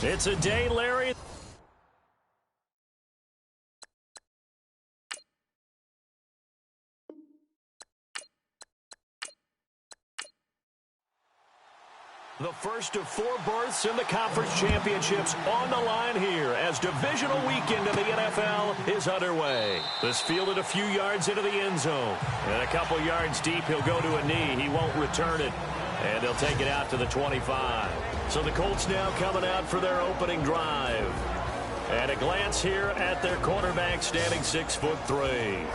It's a day, Larry. The first of 4 berths in the conference championships on the line here as divisional weekend of the NFL is underway. This fielded a few yards into the end zone. And a couple yards deep, he'll go to a knee. He won't return it. And they'll take it out to the 25. So the Colts now coming out for their opening drive. And a glance here at their quarterback standing 6'3".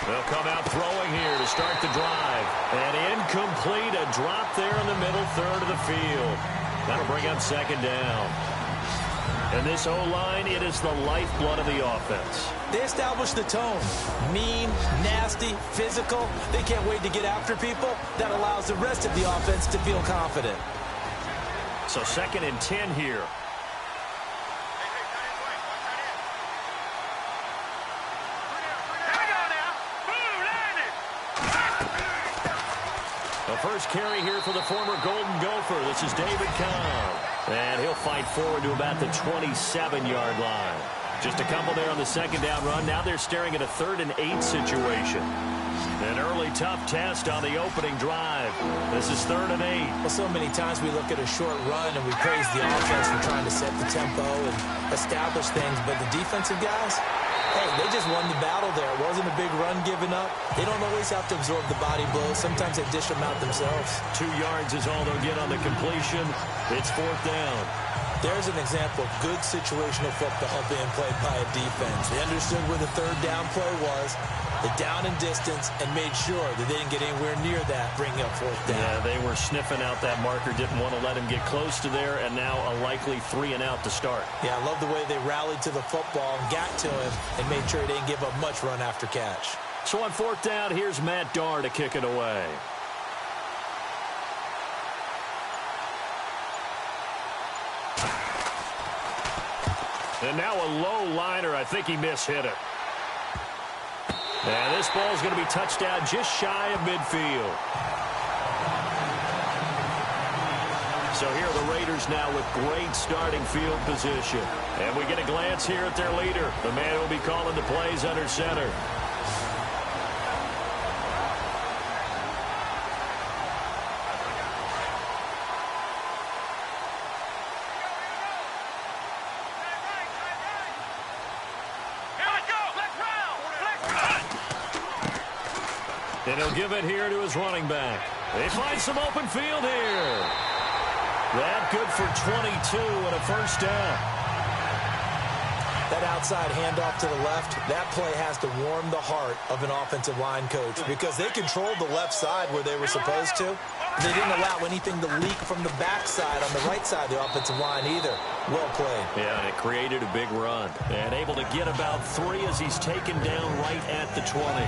They'll come out throwing here to start the drive. And incomplete, a drop there in the middle third of the field. That'll bring up second down. And this O-line, it is the lifeblood of the offense. They established the tone. Mean, nasty, physical. They can't wait to get after people. That allows the rest of the offense to feel confident. So 2nd and 10 here. The first carry here for the former Golden Gopher. This is David Cobb. And he'll fight forward to about the 27-yard line. Just a couple there on the second down run. Now they're staring at a 3rd and 8 situation. An early tough test on the opening drive. This is 3rd and 8. Well, so many times we look at a short run and we praise the offense for trying to set the tempo and establish things. But the defensive guys, hey, they just won the battle there. It wasn't a big run given up. They don't always have to absorb the body blows. Sometimes they dish them out themselves. 2 yards is all they'll get on the completion. It's 4th down. There's an example of good situational football being played by a defense. They understood where the 3rd down play was, the down and distance, and made sure that they didn't get anywhere near that, bringing up 4th down. Yeah, they were sniffing out that marker, didn't want to let him get close to there, and now a likely 3 and out to start. Yeah, I love the way they rallied to the football and got to him and made sure he didn't give up much run after catch. So on 4th down, here's Matt Darr to kick it away. And now a low liner. I think he mishit it. And this ball is going to be touched down just shy of midfield. So here are the Raiders now with great starting field position. And we get a glance here at their leader, the man who will be calling the plays under center. And he'll give it here to his running back. They find some open field here. That good for 22 and a first down. That outside handoff to the left, that play has to warm the heart of an offensive line coach because they controlled the left side where they were supposed to. They didn't allow anything to leak from the backside on the right side of the offensive line either. Well played. Yeah, and it created a big run. And able to get about 3 as he's taken down right at the 20.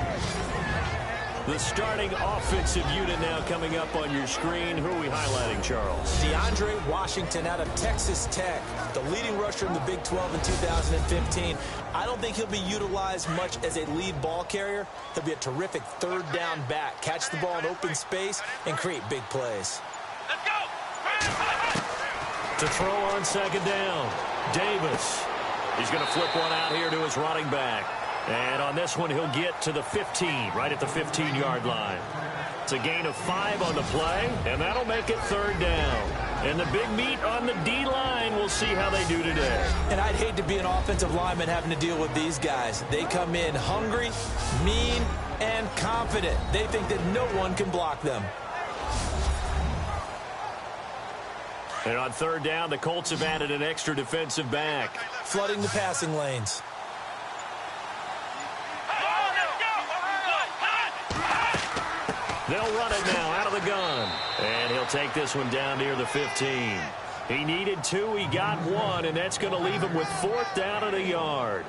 The starting offensive unit now coming up on your screen. Who are we highlighting, Charles? DeAndre Washington out of Texas Tech, the leading rusher in the Big 12 in 2015. I don't think he'll be utilized much as a lead ball carrier. He'll be a terrific 3rd down back. Catch the ball in open space and create big plays. Let's go! To throw on 2nd down, Davis. He's going to flip one out here to his running back. And on this one, he'll get to the 15, right at the 15-yard line. It's a gain of 5 on the play, and that'll make it 3rd down. And the big meat on the D-line, we'll see how they do today. And I'd hate to be an offensive lineman having to deal with these guys. They come in hungry, mean, and confident. They think that no one can block them. And on 3rd down, the Colts have added an extra defensive back. Flooding the passing lanes. They'll run it now out of the gun. And he'll take this one down near the 15. He needed 2. He got 1, and that's going to leave him with 4th down and a yard.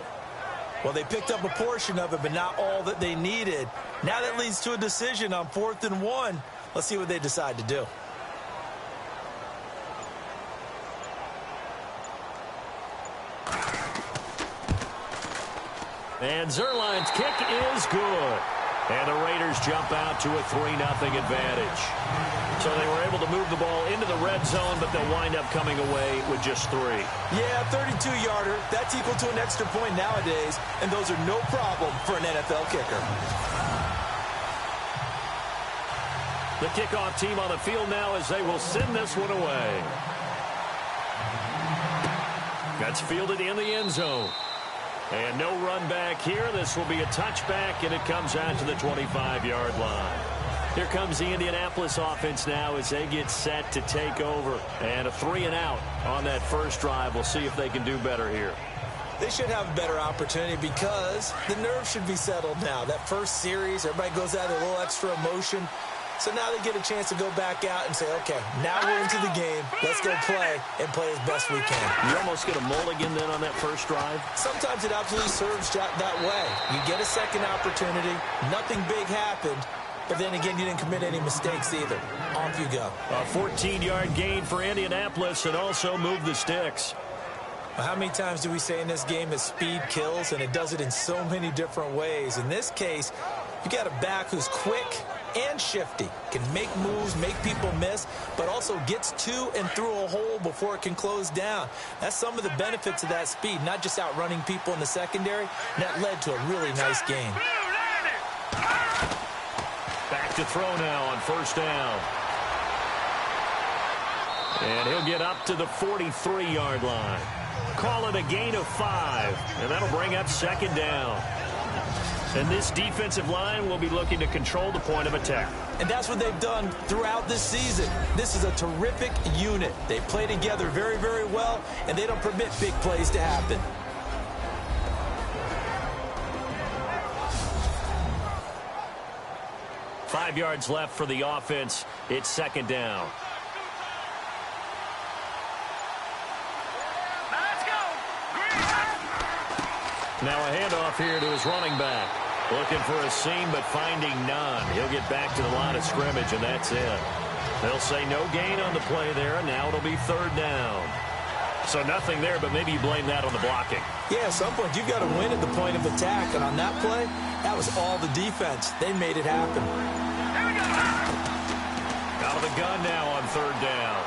Well, they picked up a portion of it, but not all that they needed. Now that leads to a decision on 4th and 1. Let's see what they decide to do. And Zerline's kick is good. And the Raiders jump out to a 3-0 advantage. So they were able to move the ball into the red zone, but they'll wind up coming away with just 3. Yeah, 32-yarder. That's equal to an extra point nowadays, and those are no problem for an NFL kicker. The kickoff team on the field now as they will send this one away. That's fielded in the end zone. And no run back here. This will be a touchback, and it comes out to the 25-yard line. Here comes the Indianapolis offense now as they get set to take over. And a 3-and-out on that first drive. We'll see if they can do better here. They should have a better opportunity because the nerves should be settled now. That first series, everybody goes out with a little extra emotion. So now they get a chance to go back out and say, okay, now we're into the game. Let's go play and play as best we can. You almost get a mulligan then on that first drive? Sometimes it absolutely serves that way. You get a second opportunity. Nothing big happened. But then again, you didn't commit any mistakes either. Off you go. A 14-yard gain for Indianapolis and also move the sticks. How many times do we say in this game that speed kills, and it does it in so many different ways? In this case, you got a back who's quick and shifty, can make moves, make people miss, but also gets to and through a hole before it can close down. That's some of the benefits of that speed, not just outrunning people in the secondary. That led to a really nice game. Back to throw now on first down. And he'll get up to the 43-yard line. Call it a gain of 5, and that'll bring up second down. And this defensive line will be looking to control the point of attack. And that's what they've done throughout this season. This is a terrific unit. They play together very, very well, and they don't permit big plays to happen. Five yards left for the offense. It's second down. Now a handoff here to his running back. Looking for a seam, but finding none. He'll get back to the line of scrimmage, and that's it. They'll say no gain on the play there, and now it'll be third down. So nothing there, but maybe you blame that on the blocking. Yeah, at some point, you've got to win at the point of attack. And on that play, that was all the defense. They made it happen. Out of the gun now on third down.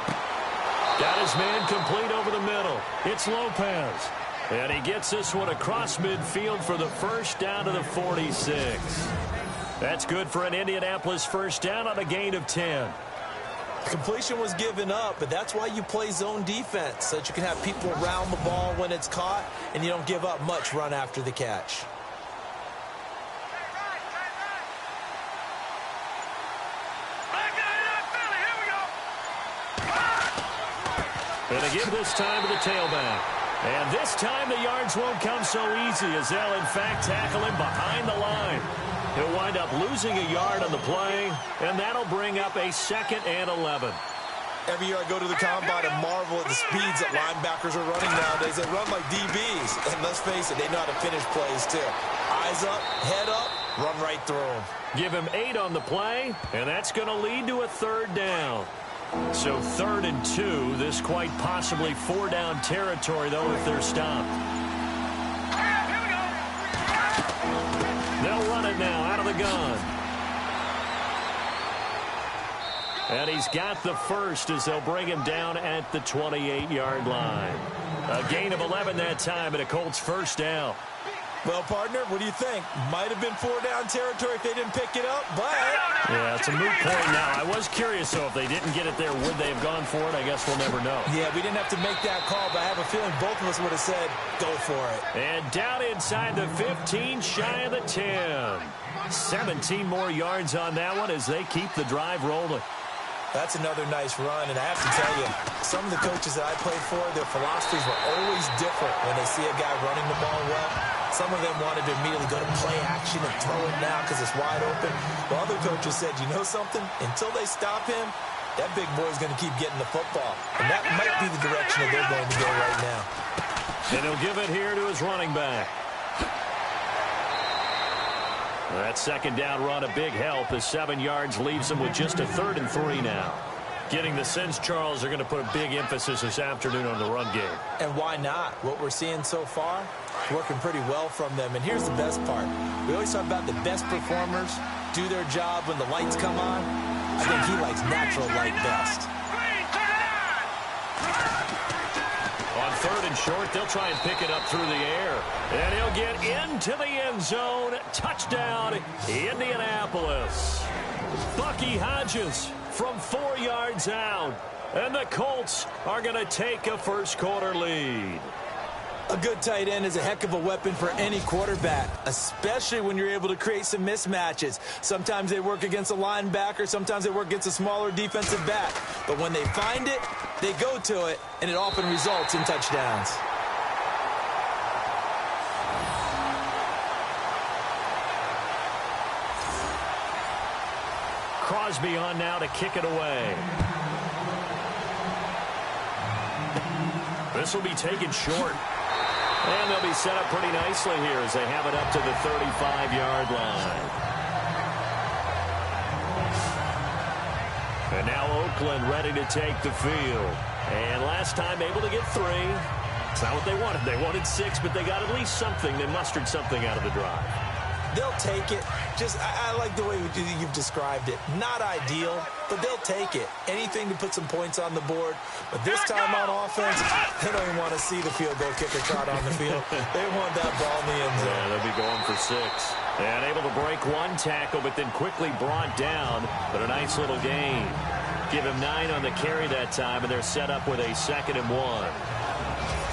Got his man complete over the middle. It's Lopez. And he gets this one across midfield for the first down to the 46. That's good for an Indianapolis first down on a gain of 10. Completion was given up, but that's why you play zone defense, so that you can have people around the ball when it's caught, and you don't give up much run after the catch. And they give this time to the tailback. And this time the yards won't come so easy as they'll, in fact, tackle him behind the line. He'll wind up losing a yard on the play, and that'll bring up a 2nd and 11. Every year I go to the combine and marvel at the speeds that linebackers are running nowadays. They run like DBs, and let's face it, they know how to finish plays too. Eyes up, head up, run right through them. Give him 8 on the play, and that's going to lead to a third down. So 3rd and 2, this quite possibly 4-down territory, though, if they're stopped. They'll run it now out of the gun. And he's got the first as they'll bring him down at the 28-yard line. A gain of 11 that time and a Colts first down. Well, partner, what do you think? Might have been 4-down territory if they didn't pick it up, but... Yeah, it's a moot point now. I was curious, though, if they didn't get it there, would they have gone for it? I guess we'll never know. Yeah, we didn't have to make that call, but I have a feeling both of us would have said, go for it. And down inside the 15, shy of the 10. 17 more yards on that one as they keep the drive rolling. That's another nice run, and I have to tell you, some of the coaches that I played for, their philosophies were always different when they see a guy running the ball well. Some of them wanted to immediately go to play action and throw it now because it's wide open. While other coaches said, you know something? Until they stop him, that big boy's going to keep getting the football. And that might be the direction that they're going to go right now. And he'll give it here to his running back. That 2nd down run, a big help as 7 yards leaves them with just a 3rd and 3 now. Getting the sense, Charles, they're going to put a big emphasis this afternoon on the run game. And why not? What we're seeing so far, working pretty well from them. And here's the best part. We always talk about the best performers do their job when the lights come on. I think he likes natural light best. On 3rd and short, they'll try and pick it up through the air. And he'll get into the end zone. Touchdown, Indianapolis. Bucky Hodges from 4 yards out. And the Colts are going to take a first-quarter lead. A good tight end is a heck of a weapon for any quarterback, especially when you're able to create some mismatches. Sometimes they work against a linebacker, sometimes they work against a smaller defensive back. But when they find it, they go to it, and it often results in touchdowns. Crosby on now to kick it away. This will be taken short. And they'll be set up pretty nicely here as they have it up to the 35-yard line. And now Oakland ready to take the field. And last time able to get 3. It's not what they wanted. They wanted 6, but they got at least something. They mustered something out of the drive. They'll take it. I like the way you've described it. Not ideal, but they'll take it. Anything to put some points on the board. But this time on offense, they don't even want to see the field goal kicker trot on the field. They want that ball in the end zone. Yeah, they'll be going for 6. And able to break 1 tackle, but then quickly brought down. But a nice little gain. Give him 9 on the carry that time, and they're set up with a 2nd and 1.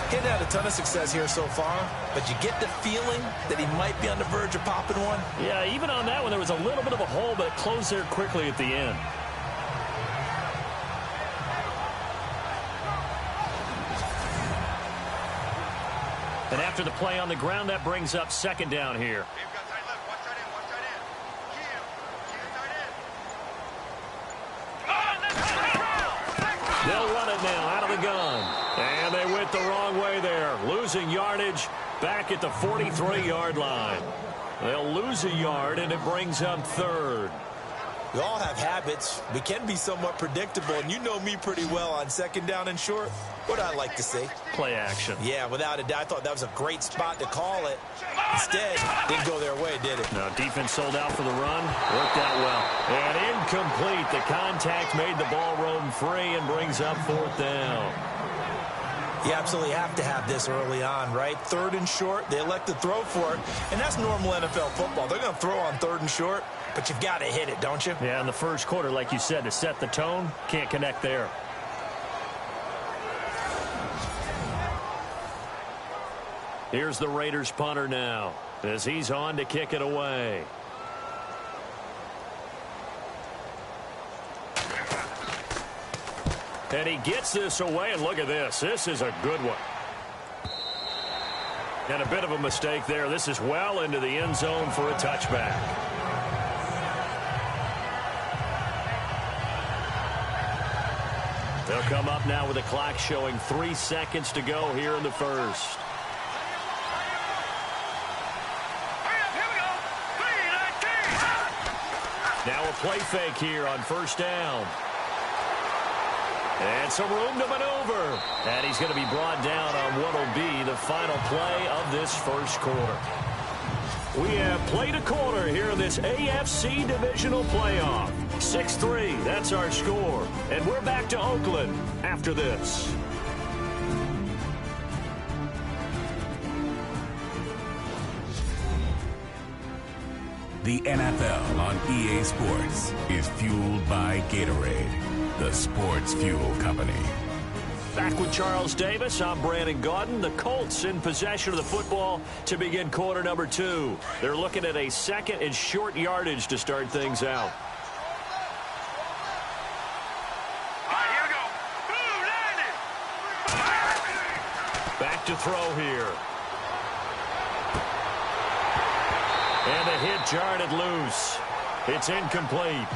Getting had a ton of success here so far, but you get the feeling that he might be on the verge of popping one. Yeah, even on that one, there was a little bit of a hole, but it closed there quickly at the end. And after the play on the ground, that brings up 2nd down here. They'll run it now out of the gun. And they went the wrong way there. Losing yardage back at the 43-yard line. They'll lose a yard, and it brings up 3rd. We all have habits. We can be somewhat predictable, and you know me pretty well on 2nd down and short. What I like to see. Play action. Yeah, without a doubt. I thought that was a great spot to call it. Instead, didn't go their way, did it? Now, defense sold out for the run. Worked out well. And incomplete. The contact made the ball roam free and brings up 4th down. You absolutely have to have this early on, right? 3rd and short, they elect to throw for it, and that's normal NFL football. They're going to throw on 3rd and short, but you've got to hit it, don't you? Yeah, in the first quarter, like you said, to set the tone, can't connect there. Here's the Raiders punter now as he's on to kick it away. And he gets this away, and look at this. This is a good one. And a bit of a mistake there. This is well into the end zone for a touchback. They'll come up now with the clock showing 3 seconds to go here in the first. Now a play fake here on 1st down. And some room to maneuver. And he's going to be brought down on what will be the final play of this first quarter. We have played a quarter here in this AFC divisional playoff. 6-3, that's our score. And we're back to Oakland after this. The NFL on EA Sports is fueled by Gatorade, the sports fuel company. Back with Charles Davis, I'm Brandon Gaudin. The Colts in possession of the football to begin quarter number 2. They're looking at a 2nd and short yardage to start things out. Back to throw here. And the hit jarred it loose. It's incomplete.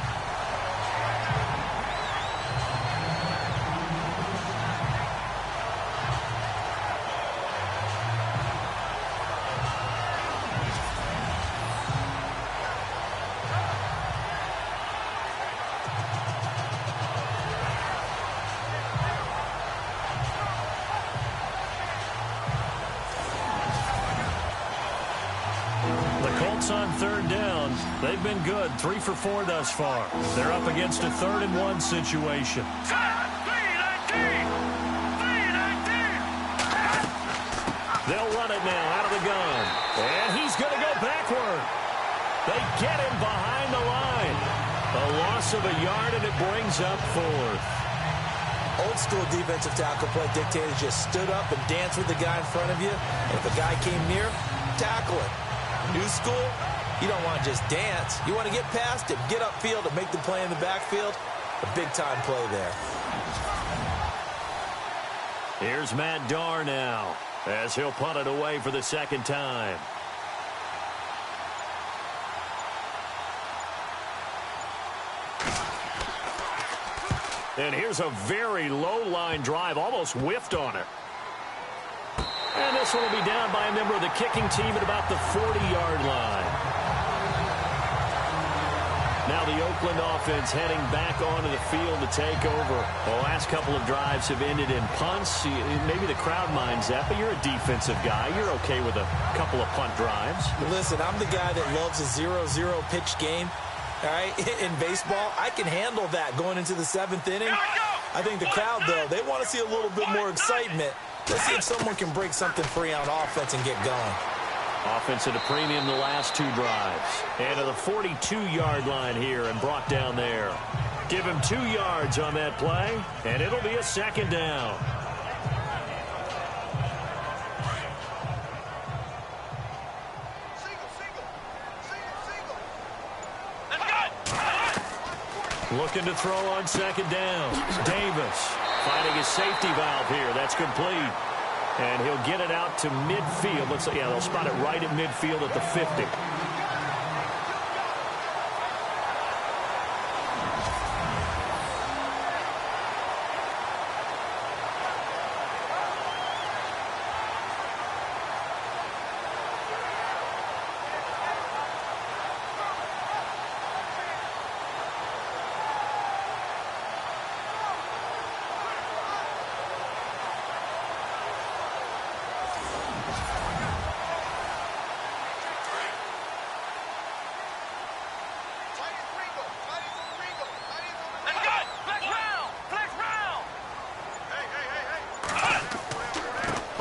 The Colts on third down. They've been good, 3 for 4 thus far. They're up against a 3rd and 1 situation. They'll run it now out of the gun. And he's going to go backward. They get him behind the line. A loss of a yard, and it brings up 4th. Old school defensive tackle play dictated just stood up and danced with the guy in front of you. And if a guy came near, tackle it. New school, you don't want to just dance. You want to get past it, get upfield, and make the play in the backfield. A big-time play there. Here's Matt Darr now, as he'll punt it away for the 2nd time. And here's a very low-line drive, almost whiffed on it. And this one will be down by a member of the kicking team at about the 40-yard line. Now the Oakland offense heading back onto the field to take over. The last couple of drives have ended in punts. Maybe the crowd minds that, but you're a defensive guy. You're okay with a couple of punt drives. Listen, I'm the guy that loves a 0-0 pitch game. All right, in baseball, I can handle that going into the 7th inning. I think the crowd, though, they want to see a little bit more excitement. Let's see if someone can break something free on offense and get going. Offense at a premium the last 2 drives. And to the 42-yard line here and brought down there. Give him 2 yards on that play, and it'll be a 2nd down. Looking to throw on 2nd down. Davis finding his safety valve here. That's complete. And he'll get it out to midfield. Yeah, they'll spot it right at midfield at the 50.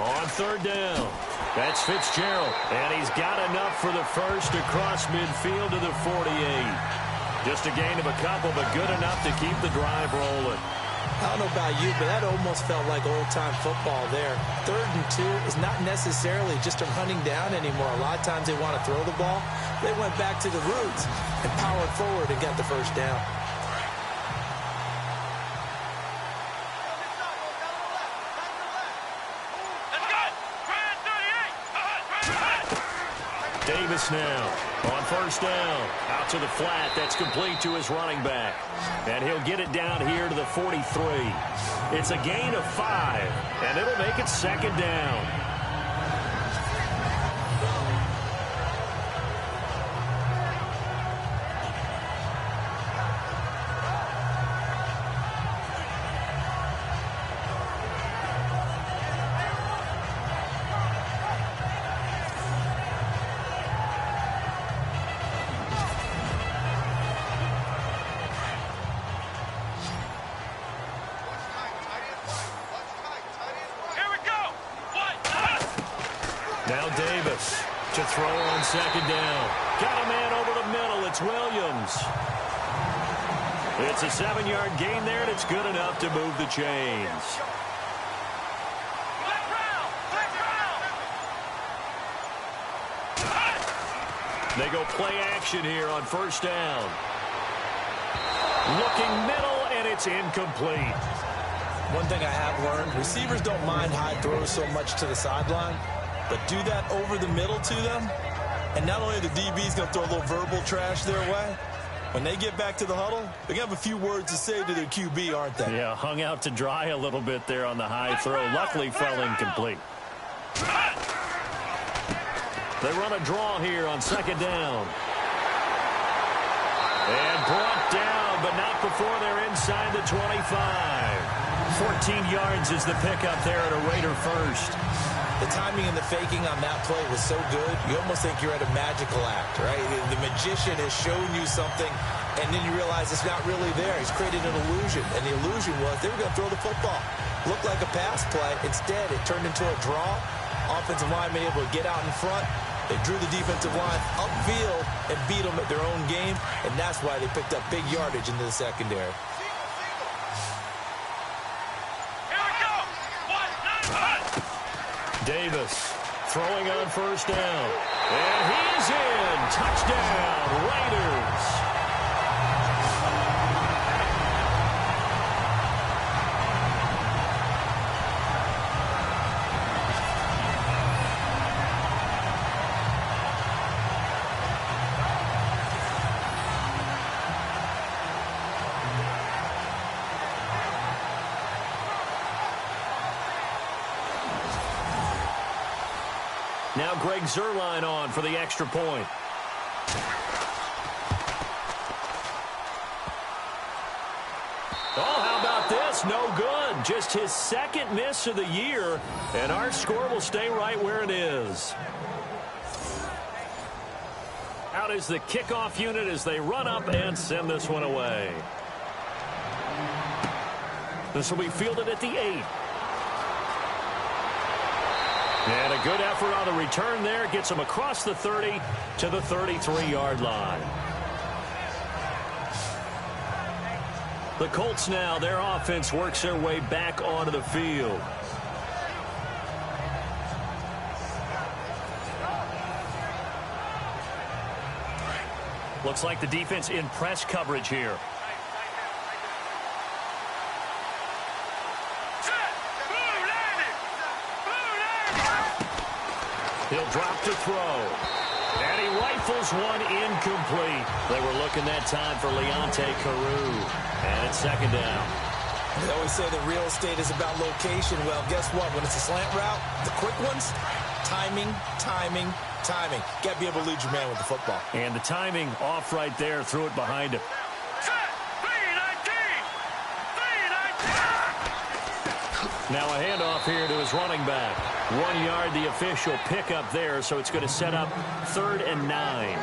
On 3rd down, that's Fitzgerald, and he's got enough for the first across midfield to the 48. Just a gain of a couple, but good enough to keep the drive rolling. I don't know about you, but that almost felt like old-time football there. 3rd and 2 is not necessarily just a running down anymore. A lot of times they want to throw the ball. They went back to the roots and powered forward and got the first down. Davis now on 1st down. Out to the flat. That's complete to his running back. And he'll get it down here to the 43. It's a gain of 5, and it'll make it 2nd down. Now Davis to throw on 2nd down. Got a man over the middle. It's Williams. It's a 7-yard gain there, and it's good enough to move the chains. They go play action here on 1st down. Looking middle, and it's incomplete. One thing I have learned, receivers don't mind high throws so much to the sideline, but do that over the middle to them, and not only the DB's going to throw a little verbal trash their way, when they get back to the huddle, they're going to have a few words to say to their QB, aren't they? Yeah, hung out to dry a little bit there on the high throw. Luckily fell incomplete. They run a draw here on 2nd down. And brought down, but not before they're inside the 25. 14 yards is the pickup there at a Raider first. The timing and the faking on that play was so good, you almost think you're at a magical act, right? The magician has shown you something, and then you realize it's not really there. He's created an illusion, and the illusion was they were going to throw the football. Looked like a pass play. Instead, it turned into a draw. Offensive lineman able to get out in front. They drew the defensive line upfield and beat them at their own game, and that's why they picked up big yardage into the secondary. Davis throwing on first down. And he's in. Touchdown, Raiders. Now Greg Zuerlein on for the extra point. Oh, how about this? No good. Just his second miss of the year, and our score will stay right where it is. Out is the kickoff unit as they run up and send this one away. This will be fielded at the 8. And a good effort on the return there. Gets him across the 30 to the 33-yard line. The Colts now, their offense works their way back onto the field. Looks like the defense in press coverage here. He'll drop to throw. And he rifles one incomplete. They were looking that time for Leonte Carew. And it's second down. They always say that real estate is about location. Well, guess what? When it's a slant route, the quick ones, timing, timing, timing. Got to be able to lead your man with the football. And the timing off right there. Threw it behind him. Now a handoff here to his running back. 1 yard, the official pickup there, so it's going to set up 3rd and 9.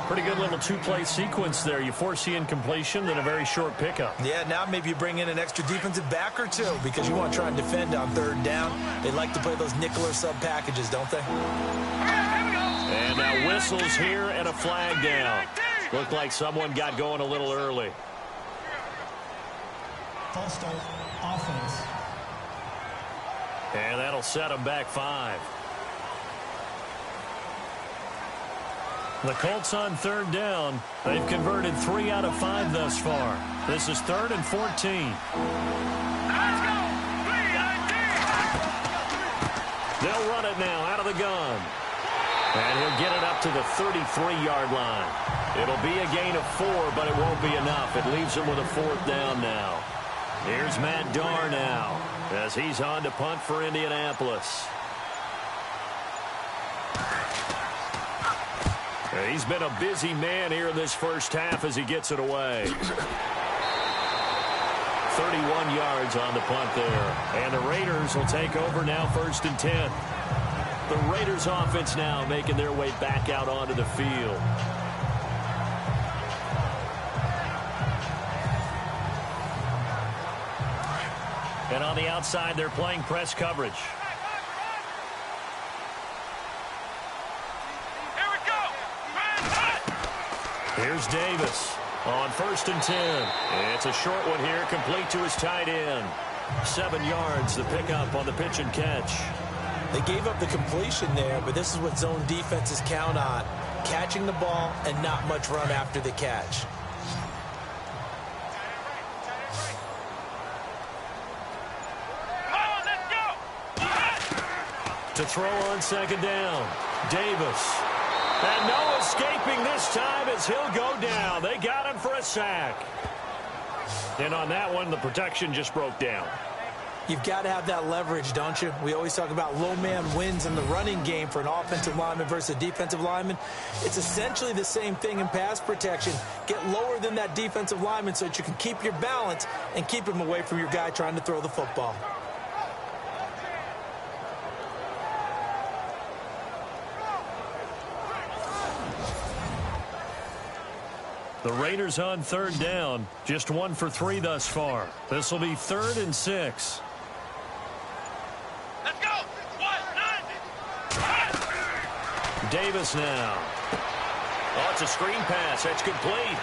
Pretty good little two-play sequence there. You force the incompletion, then a very short pickup. Yeah, now maybe you bring in an extra defensive back or two because you want to try and defend on 3rd down. They like to play those nickel or sub packages, don't they? And now whistles here and a flag down. Looked like someone got going a little early. False start, offense. And that'll set them back 5. The Colts on 3rd down. They've converted 3 out of 5 thus far. This is 3rd and 14. Let's go! They'll run it now out of the gun. And he'll get it up to the 33-yard line. It'll be a gain of 4, but it won't be enough. It leaves him with a 4th down now. Here's Matt Darr now as he's on to punt for Indianapolis. He's been a busy man here in this first half as he gets it away. 31 yards on the punt there. And the Raiders will take over now 1st and 10. The Raiders offense now making their way back out onto the field. And on the outside, they're playing press coverage. Here we go! Here's Davis on 1st and 10. It's a short one here, complete to his tight end. 7 yards, the pickup on the pitch and catch. They gave up the completion there, but this is what zone defenses count on. Catching the ball and not much run after the catch. To throw on 2nd down, Davis. And no escaping this time as he'll go down. They got him for a sack. And on that one, the protection just broke down. You've got to have that leverage, don't you? We always talk about low man wins in the running game for an offensive lineman versus a defensive lineman. It's essentially the same thing in pass protection. Get lower than that defensive lineman so that you can keep your balance and keep him away from your guy trying to throw the football. The Raiders on third down. Just 1 for 3 thus far. This will be 3rd and 6. Let's go. 1, 9. Davis now. Oh, it's a screen pass. That's complete.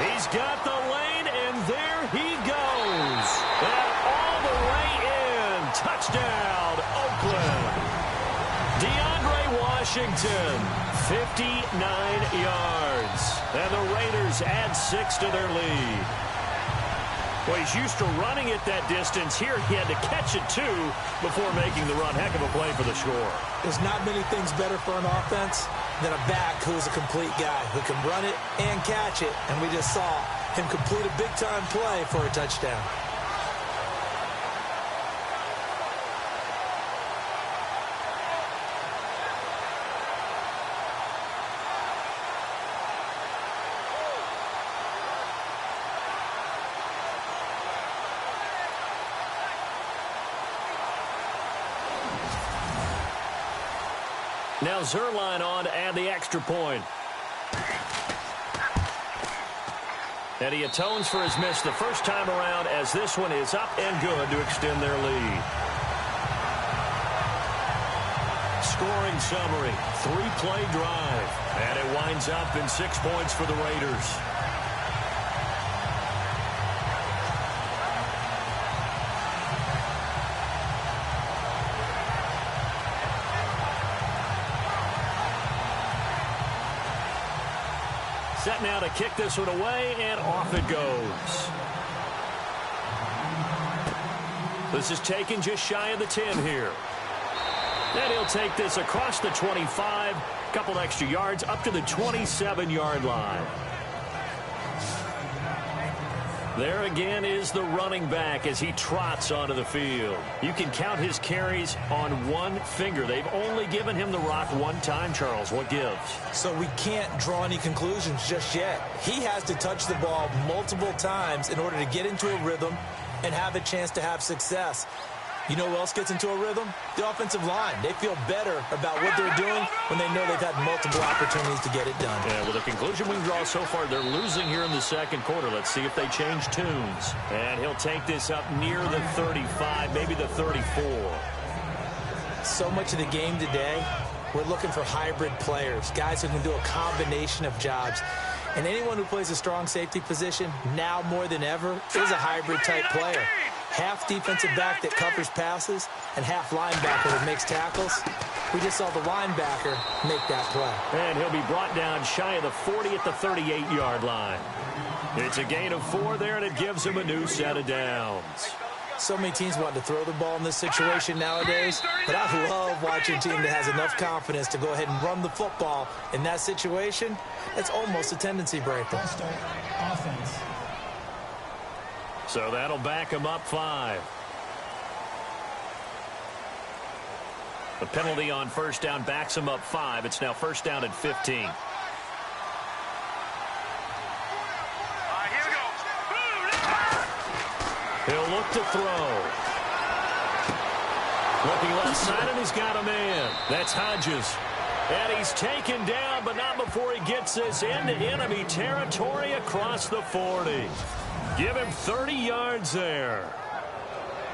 He's got the lane, and there he goes. And all the way in. Touchdown, Oakland. DeAndre Washington, 59 yards. And the Raiders add 6 to their lead. Well, he's used to running it that distance. Here he had to catch it, too, before making the run. Heck of a play for the score. There's not many things better for an offense than a back who is a complete guy who can run it and catch it. And we just saw him complete a big-time play for a touchdown. Now Zerline on to add the extra point. And he atones for his miss the first time around as this one is up and good to extend their lead. Scoring summary, 3-play drive. And it winds up in 6 points for the Raiders. Set now to kick this one away, and off it goes. This is taken just shy of the 10 here. And he'll take this across the 25, couple extra yards up to the 27-yard line. There again is the running back as he trots onto the field. You can count his carries on one finger. They've only given him the rock one time, Charles. What gives? So we can't draw any conclusions just yet. He has to touch the ball multiple times in order to get into a rhythm and have a chance to have success. You know who else gets into a rhythm? The offensive line. They feel better about what they're doing when they know they've had multiple opportunities to get it done. Yeah, well, the conclusion we can draw so far, they're losing here in the second quarter. Let's see if they change tunes. And he'll take this up near the 35, maybe the 34. So much of the game today, we're looking for hybrid players, guys who can do a combination of jobs. And anyone who plays a strong safety position, now more than ever, is a hybrid-type player. Half defensive back that covers passes and half linebacker that makes tackles. We just saw the linebacker make that play. And he'll be brought down shy of the 40 at the 38-yard line. It's a gain of 4 there, and it gives him a new set of downs. So many teams want to throw the ball in this situation nowadays, but I love watching a team that has enough confidence to go ahead and run the football. In that situation, it's almost a tendency breaker. Offense. So that'll back him up 5. The penalty on first down backs him up 5. It's now first down and 15. All right, here we go. He'll look to throw. Looking left side, and he's got a man. That's Hodges. And he's taken down, but not before he gets this into enemy territory across the 40. Give him 30 yards there.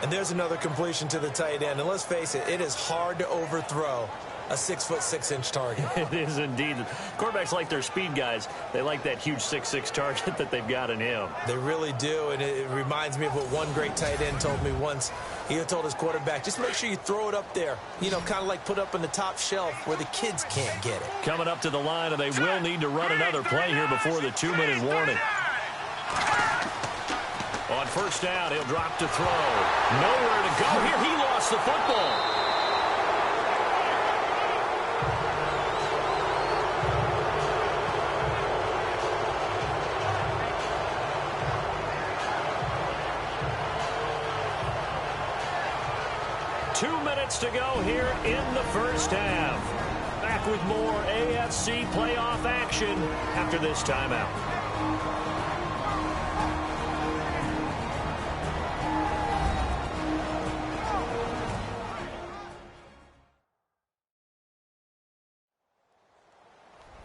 And there's another completion to the tight end. And let's face it, it is hard to overthrow a 6'6" target. It is indeed. Quarterbacks like their speed guys. They like that huge 6'6" target that they've got in him. They really do, and it reminds me of what one great tight end told me once. He told his quarterback, just make sure you throw it up there. You know, kind of like put up on the top shelf where the kids can't get it. Coming up to the line, and they will need to run another play here before the 2-minute warning. On first down, he'll drop to throw. Nowhere to go here. He lost the football. To go here in the first half. Back with more AFC playoff action after this timeout.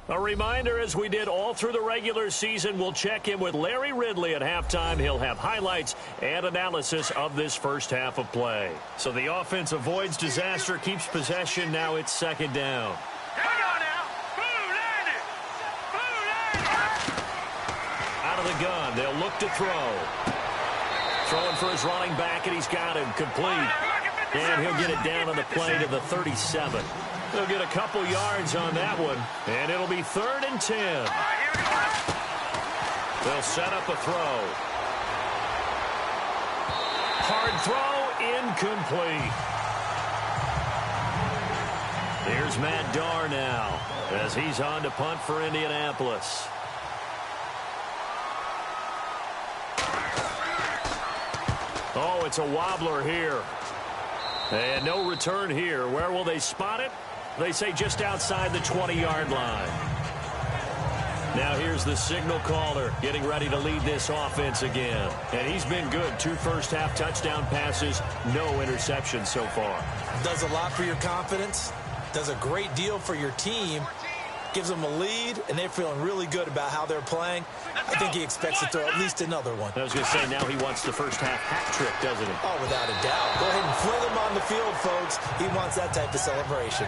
A reminder, as we did all through the regular season, we'll check in with Larry Ridley at halftime. He'll have highlights and analysis of this first half of play. So the offense avoids disaster, keeps possession. Now it's second down. Out of the gun, they'll look to throw. Throwing for his running back, and he's got him complete. And he'll get it down on the play to the 37. They'll get a couple yards on that one, and it'll be 3rd and 10. They'll set up a throw. Hard throw, incomplete. Here's Matt Darr now, as he's on to punt for Indianapolis. Oh, it's a wobbler here. And no return here. Where will they spot it? They say just outside the 20-yard line. Now here's the signal caller getting ready to lead this offense again. And he's been good. 2 first-half touchdown passes, no interceptions so far. Does a lot for your confidence. Does a great deal for your team. Gives them a lead, and they're feeling really good about how they're playing. I think he expects to throw at least another one. I was going to say, now he wants the first-half hat trick, doesn't he? Oh, without a doubt. Go ahead and fling him on the field, folks. He wants that type of celebration.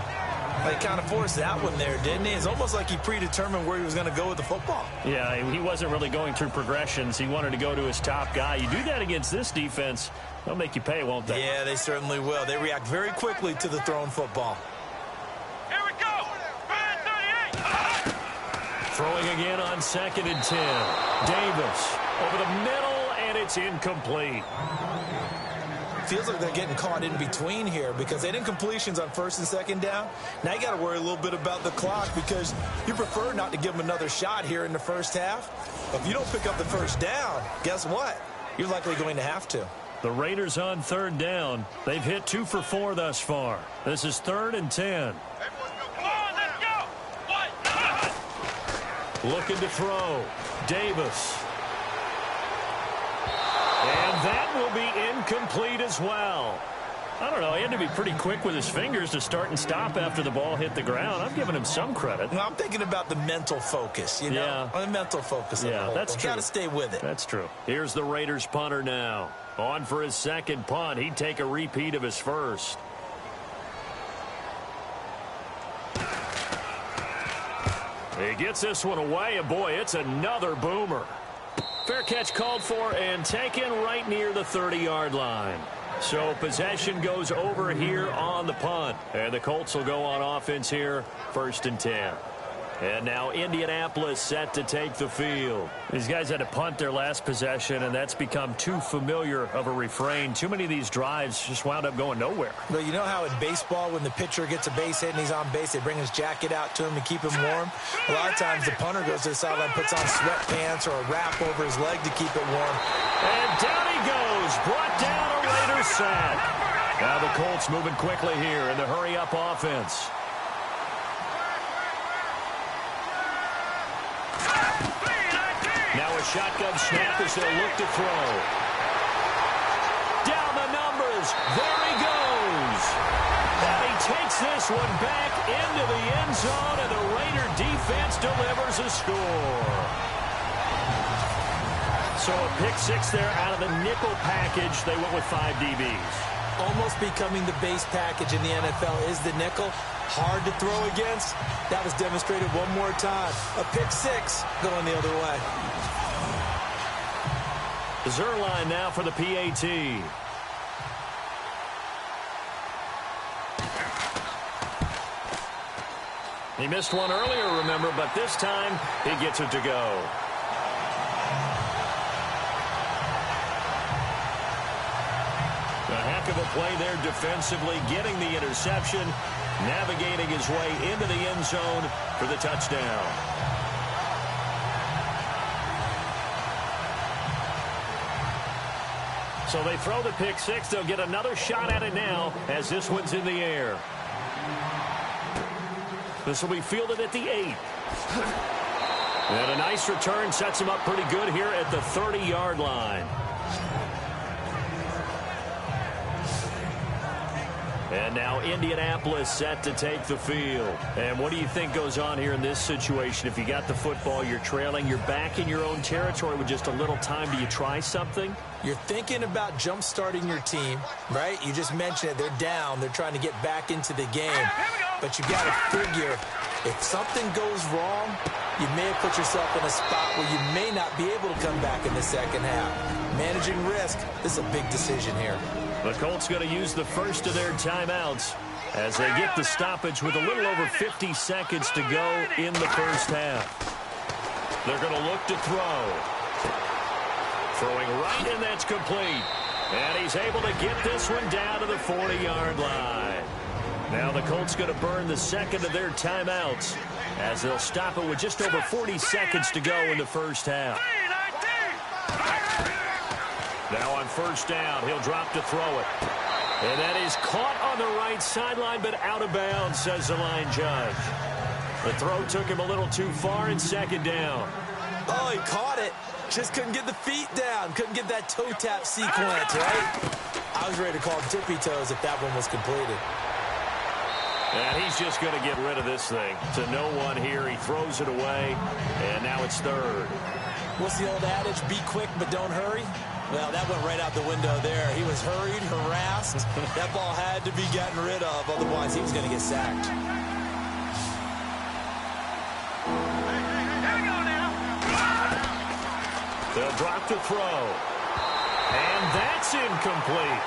He kind of forced that one there, didn't he? It's almost like he predetermined where he was going to go with the football. Yeah, he wasn't really going through progressions. He wanted to go to his top guy. You do that against this defense, they'll make you pay, won't they? Yeah, they certainly will. They react very quickly to the thrown football. Here we go. 38. Throwing again on 2nd and 10. Davis over the middle, and it's incomplete. Feels like they're getting caught in between here because they didn't completions on 1st and 2nd down. Now you got to worry a little bit about the clock because you prefer not to give them another shot here in the first half. But if you don't pick up the first down, guess what? You're likely going to have to. The Raiders on 3rd down. They've hit 2 for 4 thus far. This is 3rd and 10. Come on, let's go. Looking to throw. Davis. And that will be incomplete as well. I don't know. He had to be pretty quick with his fingers to start and stop after the ball hit the ground. I'm giving him some credit. Well, I'm thinking about the mental focus, you know? Yeah. The mental focus. Yeah, that's true. Got to stay with it. That's true. Here's the Raiders punter now. On for his second punt. He'd take a repeat of his first. He gets this one away, and boy, it's another boomer. Fair catch called for and taken right near the 30-yard line. So possession goes over here on the punt. And the Colts will go on offense here, 1st and 10. And now Indianapolis set to take the field. These guys had to punt their last possession, and that's become too familiar of a refrain. Too many of these drives just wound up going nowhere. But you know how in baseball, when the pitcher gets a base hit and he's on base, they bring his jacket out to him to keep him warm? A lot of times the punter goes to the sideline, puts on sweatpants or a wrap over his leg to keep it warm. And down he goes. Brought down a Raiders sack. Now the Colts moving quickly here in the hurry-up offense. Now a shotgun snap as they'll look to throw. Down the numbers. There he goes. And he takes this one back into the end zone, and the Raider defense delivers a score. So a pick 6 there out of the nickel package. They went with 5 DBs. Almost becoming the base package in the NFL is the nickel. Hard to throw against. That was demonstrated one more time. A pick 6 going the other way. Zerline now for the PAT. He missed one earlier, remember, but this time he gets it to go. A heck of a play there defensively, getting the interception, navigating his way into the end zone for the touchdown. So they throw the pick 6. They'll get another shot at it now as this one's in the air. This will be fielded at the 8. And a nice return sets him up pretty good here at the 30-yard line. And now Indianapolis set to take the field. And what do you think goes on here in this situation? If you got the football, you're trailing, you're back in your own territory with just a little time. Do you try something? You're thinking about jump-starting your team, right? You just mentioned it. They're down. They're trying to get back into the game. But you got to figure if something goes wrong, you may have put yourself in a spot where you may not be able to come back in the second half. Managing risk, this is a big decision here. The Colts going to use the first of their timeouts as they get the stoppage with a little over 50 seconds to go in the first half. They're going to look to throw. Throwing right, and that's complete. And he's able to get this one down to the 40-yard line. Now the Colts going to burn the second of their timeouts as they'll stop it with just over 40 seconds to go in the first half. Now on first down, he'll drop to throw it. And that is caught on the right sideline, but out of bounds, says the line judge. The throw took him a little too far in second down. Oh, he caught it. Just couldn't get the feet down. Couldn't get that toe tap sequence, right? I was ready to call tippy toes if that one was completed. And he's just going to get rid of this thing. To no one here. He throws it away, and now it's third. What's the old adage? Be quick, but don't hurry. Well, that went right out the window there. He was hurried, harassed. That ball had to be gotten rid of. Otherwise, he was going to get sacked. They'll drop to throw. And that's incomplete.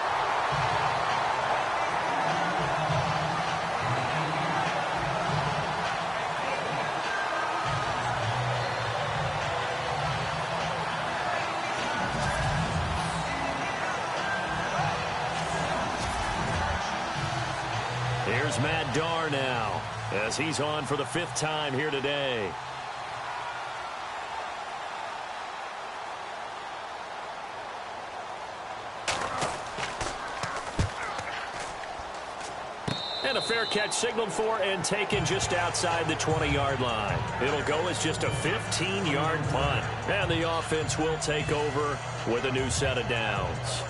Here's Matt Darr now as he's on for the 5th time here today. And a fair catch signaled for and taken just outside the 20-yard line. It'll go as just a 15-yard punt. And the offense will take over with a new set of downs.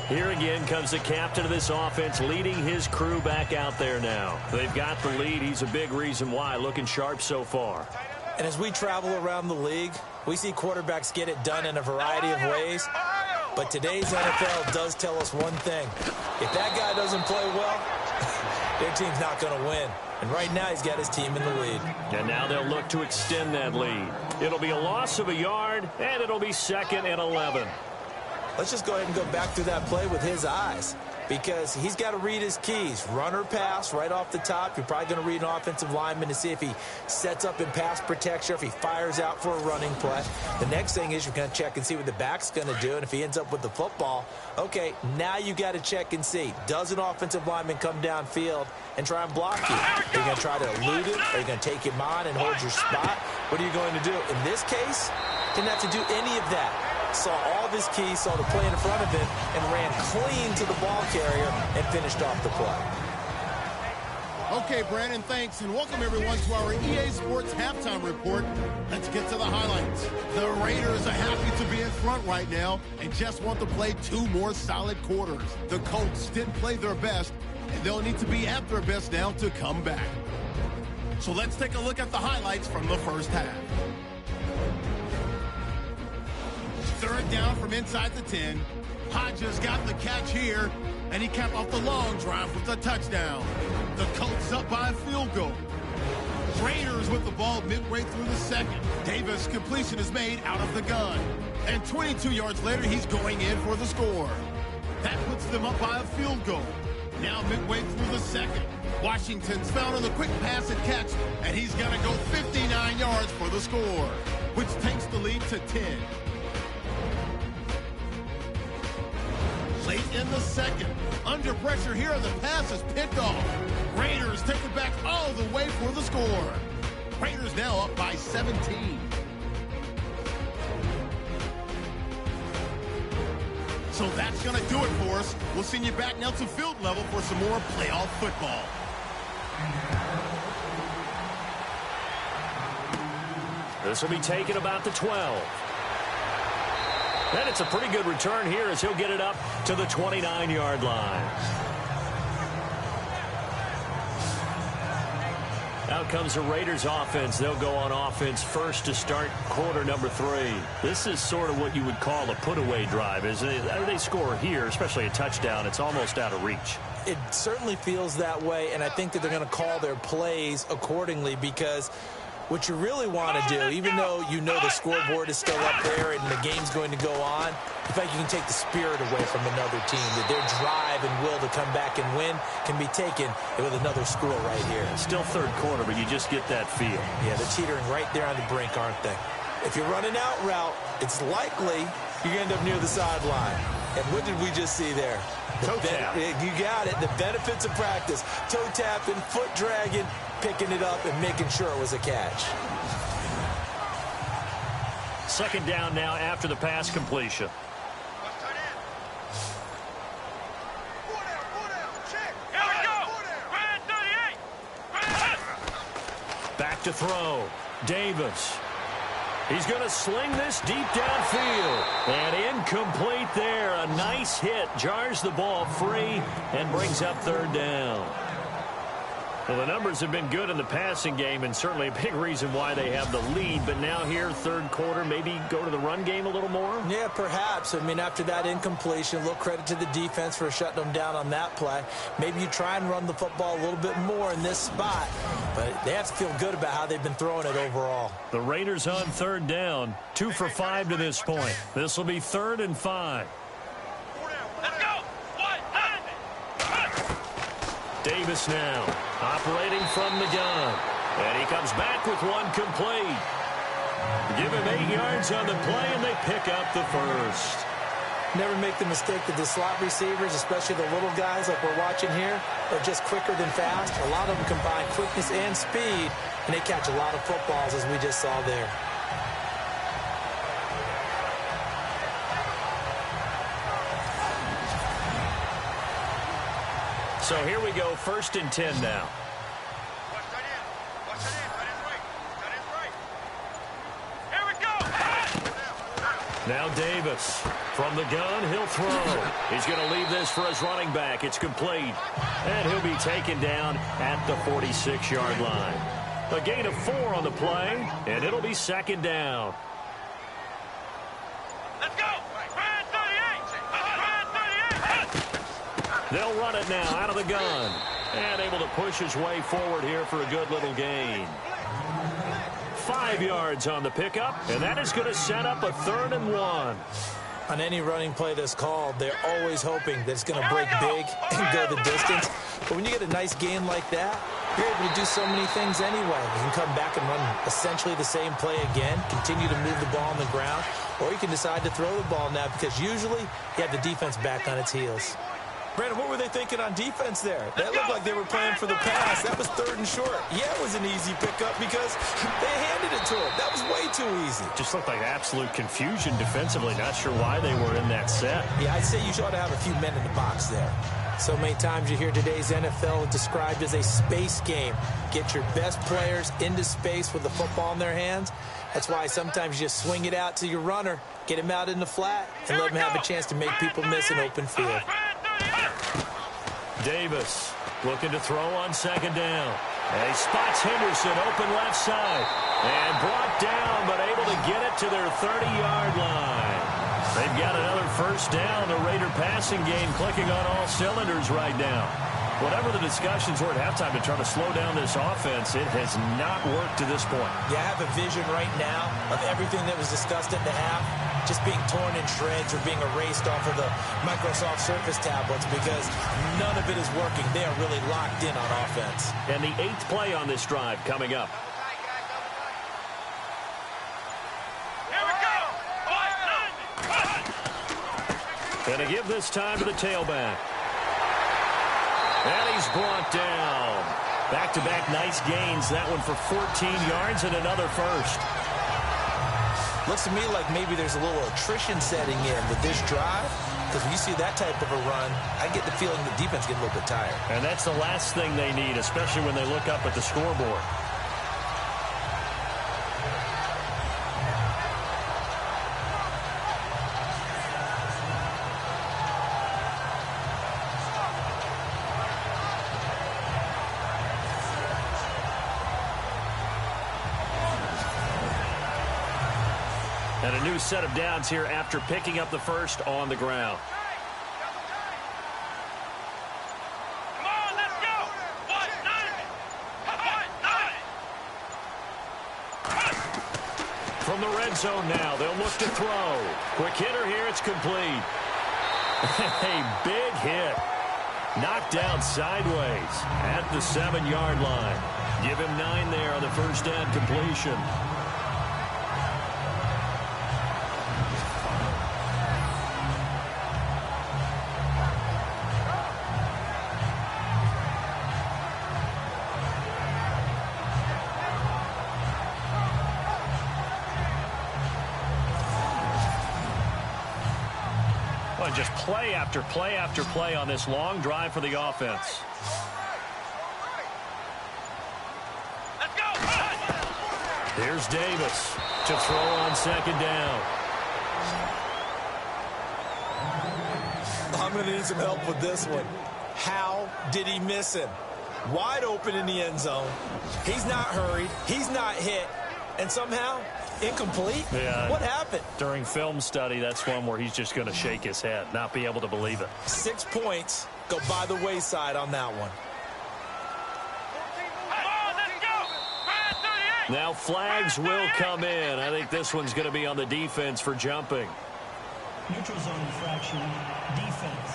Here again comes the captain of this offense leading his crew back out there now. They've got the lead. He's a big reason why. Looking sharp so far. And as we travel around the league, we see quarterbacks get it done in a variety of ways. But today's NFL does tell us one thing. If that guy doesn't play well, their team's not going to win. And right now he's got his team in the lead. And now they'll look to extend that lead. It'll be a loss of a yard, and it'll be 2nd and 11. Let's just go ahead and go back through that play with his eyes, because he's got to read his keys. Run or pass right off the top. You're probably going to read an offensive lineman to see if he sets up in pass protection, if he fires out for a running play. The next thing is you're going to check and see what the back's going to do, and if he ends up with the football, okay, now you got to check and see. Does an offensive lineman come downfield and try and block you? Are you going to try to elude him? Are you going to take him on and hold your spot? What are you going to do? In this case, didn't have to do any of that. Saw all of his keys, saw the play in front of him, and ran clean to the ball carrier and finished off the play. Okay, Brandon, thanks, and welcome everyone to our EA Sports Halftime Report. Let's get to the highlights. The Raiders are happy to be in front right now and just want to play 2 more solid quarters. The Colts didn't play their best, and they'll need to be at their best now to come back. So let's take a look at the highlights from the first half. 3rd down from inside the 10. Hodges got the catch here, and he capped off the long drive with a touchdown. The Colts up by a field goal. Raiders with the ball midway through the 2nd. Davis' completion is made out of the gun. And 22 yards later, he's going in for the score. That puts them up by a field goal. Now midway through the 2nd. Washington's found on the quick pass and catch, and he's going to go 59 yards for the score, which takes the lead to 10. Late in the 2nd, under pressure here, the pass is picked off. Raiders take it back all the way for the score. Raiders now up by 17. So that's going to do it for us. We'll send you back now to field level for some more playoff football. This will be taken about the 12. And it's a pretty good return here as he'll get it up to the 29-yard line. Out comes the Raiders offense. They'll go on offense first to start quarter number 3. This is sort of what you would call a put-away drive, isn't it? They score here, especially a touchdown. It's almost out of reach. It certainly feels that way, and I think that they're going to call their plays accordingly, because what you really want to do, even though you know the scoreboard is still up there and the game's going to go on, in fact, you can take the spirit away from another team, that their drive and will to come back and win can be taken with another score right here. Still third quarter, but you just get that feel. Yeah, they're teetering right there on the brink, aren't they? If you run an out route, it's likely you end up near the sideline. And what did we just see there? Toe tap. You got it. The benefits of practice. Toe tapping, foot dragging, picking it up, and making sure it was a catch. Second down now after the pass completion. Back to throw. Davis. He's going to sling this deep downfield. And incomplete there. A nice hit. Jars the ball free and brings up third down. Well, the numbers have been good in the passing game, and certainly a big reason why they have the lead. But now here, third quarter, maybe go to the run game a little more? Yeah, perhaps. I mean, after that incompletion, a little credit to the defense for shutting them down on that play. Maybe you try and run the football a little bit more in this spot. But they have to feel good about how they've been throwing it overall. The Raiders on third down, 2 for 5 to this point. This will be 3rd and 5. Let's go. Davis now, operating from the gun. And he comes back with one complete. Give him 8 yards on the play, and they pick up the first. Never make the mistake that the slot receivers, especially the little guys like we're watching here, are just quicker than fast. A lot of them combine quickness and speed, and they catch a lot of footballs, as we just saw there. So here we go, 1st and 10 now. Here we go. Now Davis from the gun, he'll throw. He's going to leave this for his running back. It's complete. And he'll be taken down at the 46-yard line. A gain of 4 on the play, and it'll be 2nd down. Let's go. Brand 38. They'll run it now out of the gun. And able to push his way forward here for a good little gain. 5 yards on the pickup, and that is going to set up a 3rd and 1. On any running play that's called, they're always hoping that it's going to break big and go the distance. But when you get a nice gain like that, you're able to do so many things anyway. You can come back and run essentially the same play again, continue to move the ball on the ground, or you can decide to throw the ball now, because usually you have the defense back on its heels. Brandon, what were they thinking on defense there? That looked like they were playing for the pass. That was 3rd and short. Yeah, it was an easy pickup because they handed it to him. That was way too easy. Just looked like absolute confusion defensively. Not sure why they were in that set. Yeah, I'd say you ought to have a few men in the box there. So many times you hear today's NFL described as a space game. Get your best players into space with the football in their hands. That's why sometimes you just swing it out to your runner, get him out in the flat, and let him have a chance to make people miss an open field. Davis looking to throw on 2nd down. And he spots Henderson open left side. And brought down, but able to get it to their 30-yard line. They've got another 1st down. The Raider passing game clicking on all cylinders right now. Whatever the discussions were at halftime to try to slow down this offense, it has not worked to this point. Yeah, I have a vision right now of everything that was discussed at the half just being torn in shreds or being erased off of the Microsoft Surface tablets, because none of it is working. They are really locked in on offense. And the 8th play on this drive coming up. Here we go. Going to give this time to the tailback. And he's brought down. Back-to-back nice gains. That one for 14 yards and another first. Looks to me like maybe there's a little attrition setting in with this drive, because when you see that type of a run, I get the feeling the defense gets a little bit tired. And that's the last thing they need, especially when they look up at the scoreboard. And a new set of downs here after picking up the first on the ground. Come on, let's go. What? Nine. From the red zone now, they'll look to throw. Quick hitter here, it's complete. A big hit. Knocked down sideways at the 7-yard line. Give him 9 there on the first down completion. Well, just play after play after play on this long drive for the offense. Let's go. Here's Davis to throw on second down. I'm going to need some help with this one. How did he miss him? Wide open in the end zone. He's not hurried. He's not hit. And somehow, incomplete? Yeah. What happened? During film study, that's one where he's just going to shake his head, not be able to believe it. 6 points go by the wayside on that one. Come on, let's go. 38. Now flags will come in. I think this one's going to be on the defense for jumping. Neutral zone infraction, defense.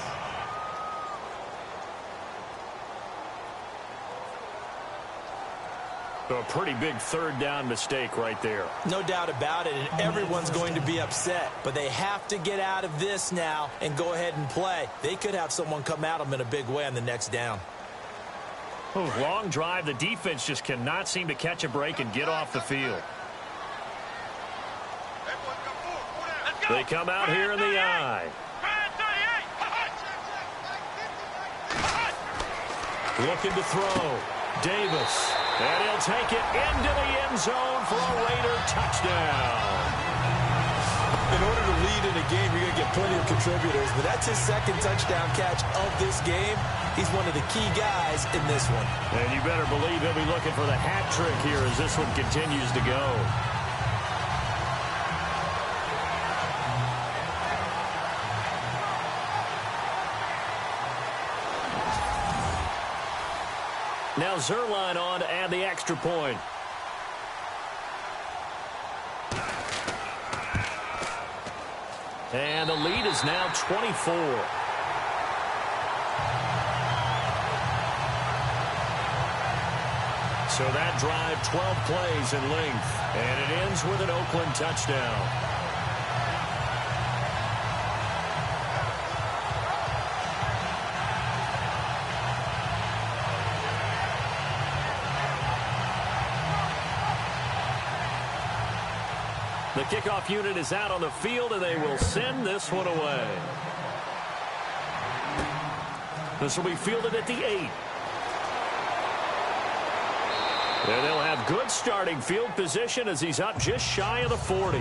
So a pretty big third down mistake right there. No doubt about it, and everyone's going to be upset. But they have to get out of this now and go ahead and play. They could have someone come at them in a big way on the next down. Ooh, long drive. The defense just cannot seem to catch a break and get off the field. Let's go. They come out here in the eye. 38. Looking to throw. Davis. And he'll take it into the end zone for a Raider touchdown. In order to lead in a game, you're going to get plenty of contributors, but that's his second touchdown catch of this game. He's one of the key guys in this one. And you better believe he'll be looking for the hat trick here as this one continues to go. Now Zerline on to add the extra point. And the lead is now 24. So that drive, 12 plays in length. And it ends with an Oakland touchdown. The kickoff unit is out on the field, and they will send this one away. This will be fielded at the 8. And they'll have good starting field position as he's up just shy of the 40.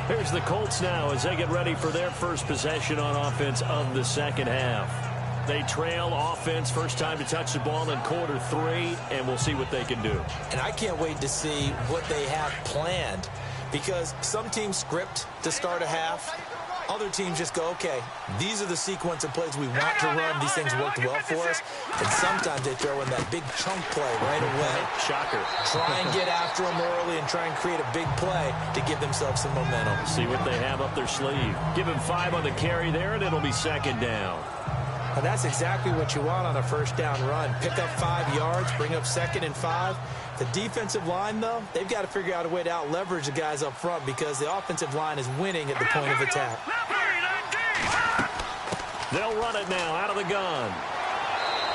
Here's the Colts now as they get ready for their first possession on offense of the second half. They trail offense, first time to touch the ball in quarter 3, and we'll see what they can do. And I can't wait to see what they have planned, because some teams script to start a half. Other teams just go, okay, these are the sequence of plays we want to run. These things worked well for us. And sometimes they throw in that big chunk play right away. Shocker. Try and get after them early and try and create a big play to give themselves some momentum. See what they have up their sleeve. Give him 5 on the carry there, and it'll be second down. And that's exactly what you want on a first down run. Pick up 5 yards, bring up 2nd and 5. The defensive line, though, they've got to figure out a way to out-leverage the guys up front because the offensive line is winning at the point of attack. They'll run it now out of the gun.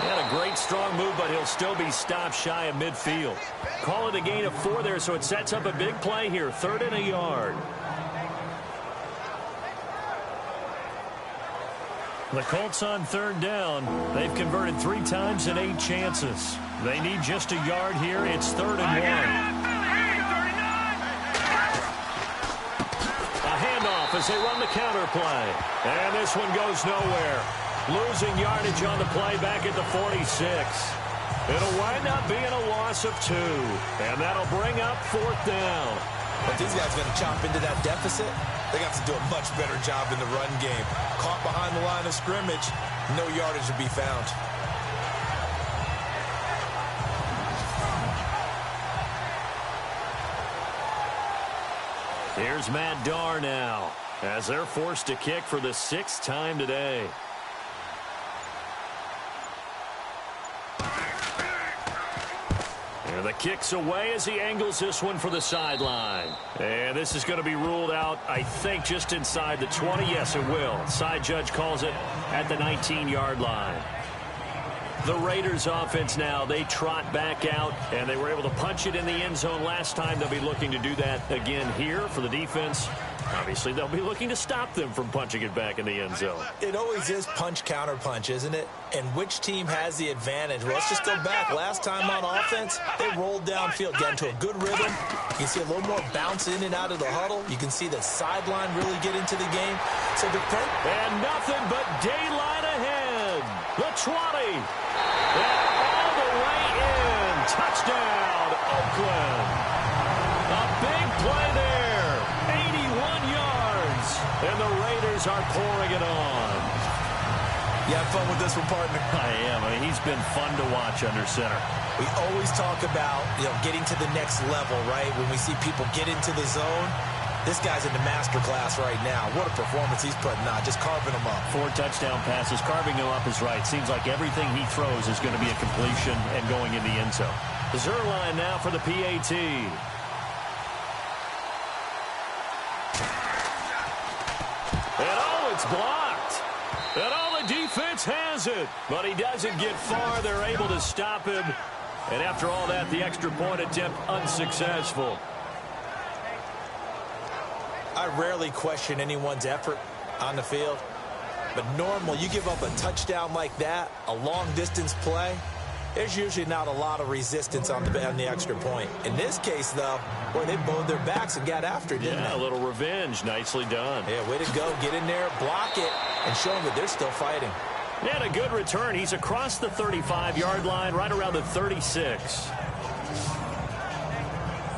He had a great strong move, but he'll still be stopped shy of midfield. Call it a gain of 4 there, so it sets up a big play here. 3rd and a yard. The Colts on 3rd down. They've converted 3 times in 8 chances. They need just a yard here. It's 3rd and 1. A handoff as they run the counter play. And this one goes nowhere. Losing yardage on the play back at the 46. It'll wind up being a loss of 2, and that'll bring up 4th down. If these guys are going to chop into that deficit, they got to do a much better job in the run game. Caught behind the line of scrimmage, no yardage to be found. Here's Matt Darr now, as they're forced to kick for the 6th time today. And the kick's away as he angles this one for the sideline. And this is going to be ruled out, I think, just inside the 20. Yes, it will. Side judge calls it at the 19-yard line. The Raiders offense now, they trot back out, and they were able to punch it in the end zone last time. They'll be looking to do that again here for the defense. Obviously, they'll be looking to stop them from punching it back in the end zone. It always is punch-counter-punch, isn't it? And which team has the advantage? Well, let's just go back. Last time on offense, they rolled downfield, got into a good rhythm. You can see a little more bounce in and out of the huddle. You can see the sideline really get into the game. So defend. And nothing but daylight ahead. The 20. And all the way in. Touchdown, Oakland. A big play there. 81 yards. And the Raiders are pouring it on. You have fun with this one, partner? I am. I mean, he's been fun to watch under center. We always talk about, getting to the next level, right? When we see people get into the zone, this guy's in the master class right now. What a performance he's putting on, just carving them up. 4 touchdown passes. Carving them up is right. Seems like everything he throws is going to be a completion and going in the end zone. The Zerline now for the PAT. And it's blocked. And the defense has it. But he doesn't get far. They're able to stop him. And after all that, the extra point attempt unsuccessful. I rarely question anyone's effort on the field. But normal, you give up a touchdown like that, a long-distance play, there's usually not a lot of resistance on the extra point. In this case, though, boy, they bowed their backs and got after it, didn't they? A little revenge. Nicely done. Yeah, way to go. Get in there, block it, and show them that they're still fighting. And a good return. He's across the 35-yard line, right around the 36.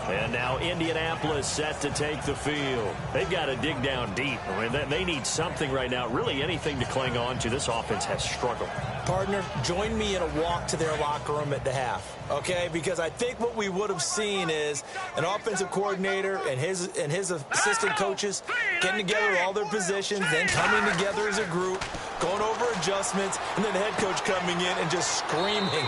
And now Indianapolis set to take the field. They've got to dig down deep. I mean, they need something right now, really anything to cling on to. This offense has struggled. Partner, join me in a walk to their locker room at the half, okay? Because I think what we would have seen is an offensive coordinator and his assistant coaches getting together all their positions, then coming together as a group, going over adjustments, and then the head coach coming in and just screaming,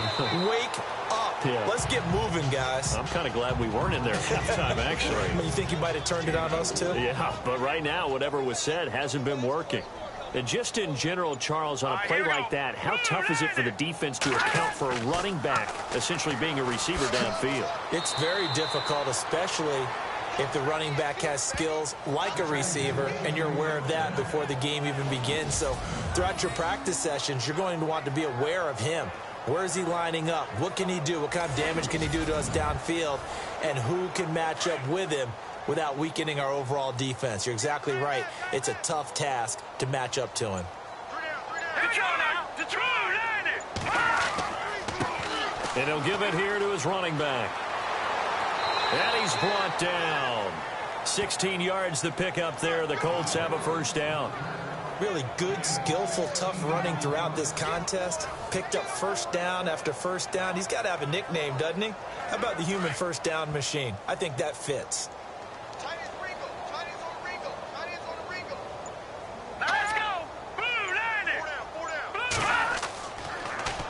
wake up. Yeah. Let's get moving, guys. I'm kind of glad we weren't in there at halftime, actually. You think you might have turned it on us, too? Yeah, but right now, whatever was said hasn't been working. And just in general, Charles, on a play like that, how tough is it for the defense to account for a running back essentially being a receiver downfield? It's very difficult, especially if the running back has skills like a receiver, and you're aware of that before the game even begins. So throughout your practice sessions, you're going to want to be aware of him. Where is he lining up? What can he do? What kind of damage can he do to us downfield? And who can match up with him without weakening our overall defense? You're exactly right. It's a tough task to match up to him. And he'll give it here to his running back. And he's brought down. 16 yards to pick up there. The Colts have a first down. Really good, skillful, tough running throughout this contest. Picked up first down after first down. He's got to have a nickname, doesn't he? How about the human first down machine? I think that fits.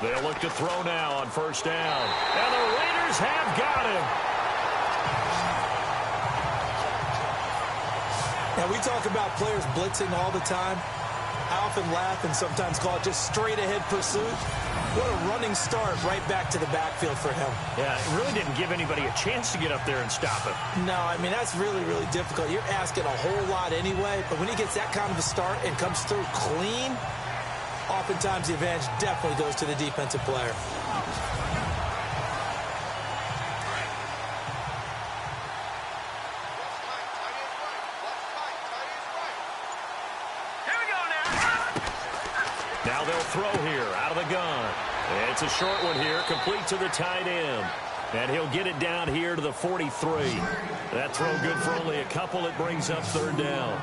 They'll look to throw now on first down. And the Raiders have got him. Now, we talk about players blitzing all the time. I often laugh and sometimes call it just straight-ahead pursuit. What a running start right back to the backfield for him. Yeah, it really didn't give anybody a chance to get up there and stop him. No, I mean, that's really, really difficult. You're asking a whole lot anyway, but when he gets that kind of a start and comes through clean, oftentimes the advantage definitely goes to the defensive player. they'll throw here out of the gun. It's a short one here, complete to the tight end. And he'll get it down here to the 43. That throw good for only a couple. It brings up third down.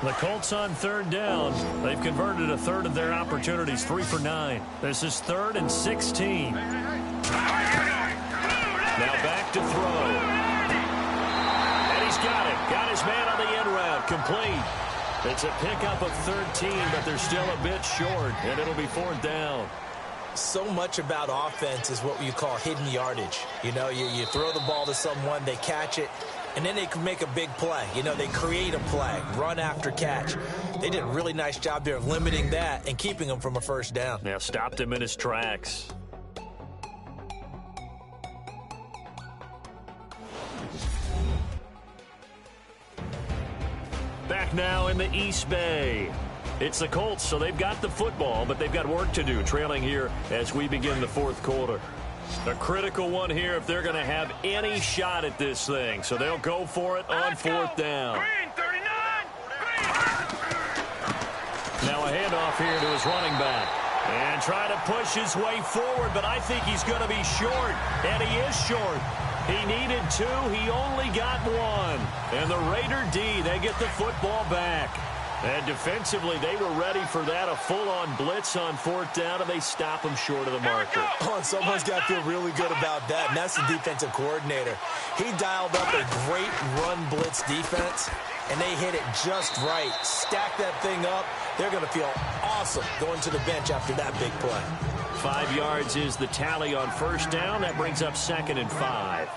The Colts on third down. They've converted a third of their opportunities, 3 for 9. This is 3rd and 16. Now back to throw. And he's got it. Got his man on the end route. Complete. It's a pickup of 13, but they're still a bit short, and it'll be 4th down. So much about offense is what you call hidden yardage. You know, you throw the ball to someone, they catch it, and then they can make a big play. You know, they create a play, run after catch. They did a really nice job there of limiting that and keeping him from a first down. Yeah, stopped him in his tracks. Back now in the East Bay. It's the Colts, so they've got the football, but they've got work to do, trailing here as we begin the 4th quarter. A critical one here if they're going to have any shot at this thing. So they'll go for it on 4th down. Green, 39. Now a handoff here to his running back. And try to push his way forward, but I think he's going to be short. And he is short. He needed 2. He only got 1. And the Raider D, they get the football back. And defensively, they were ready for that, a full-on blitz on 4th down, and they stop him short of the marker. Oh, and someone's got to feel really good about that, and that's the defensive coordinator. He dialed up a great run blitz defense, and they hit it just right. Stack that thing up. They're going to feel awesome going to the bench after that big play. 5 yards is the tally on 1st down. That brings up 2nd and 5.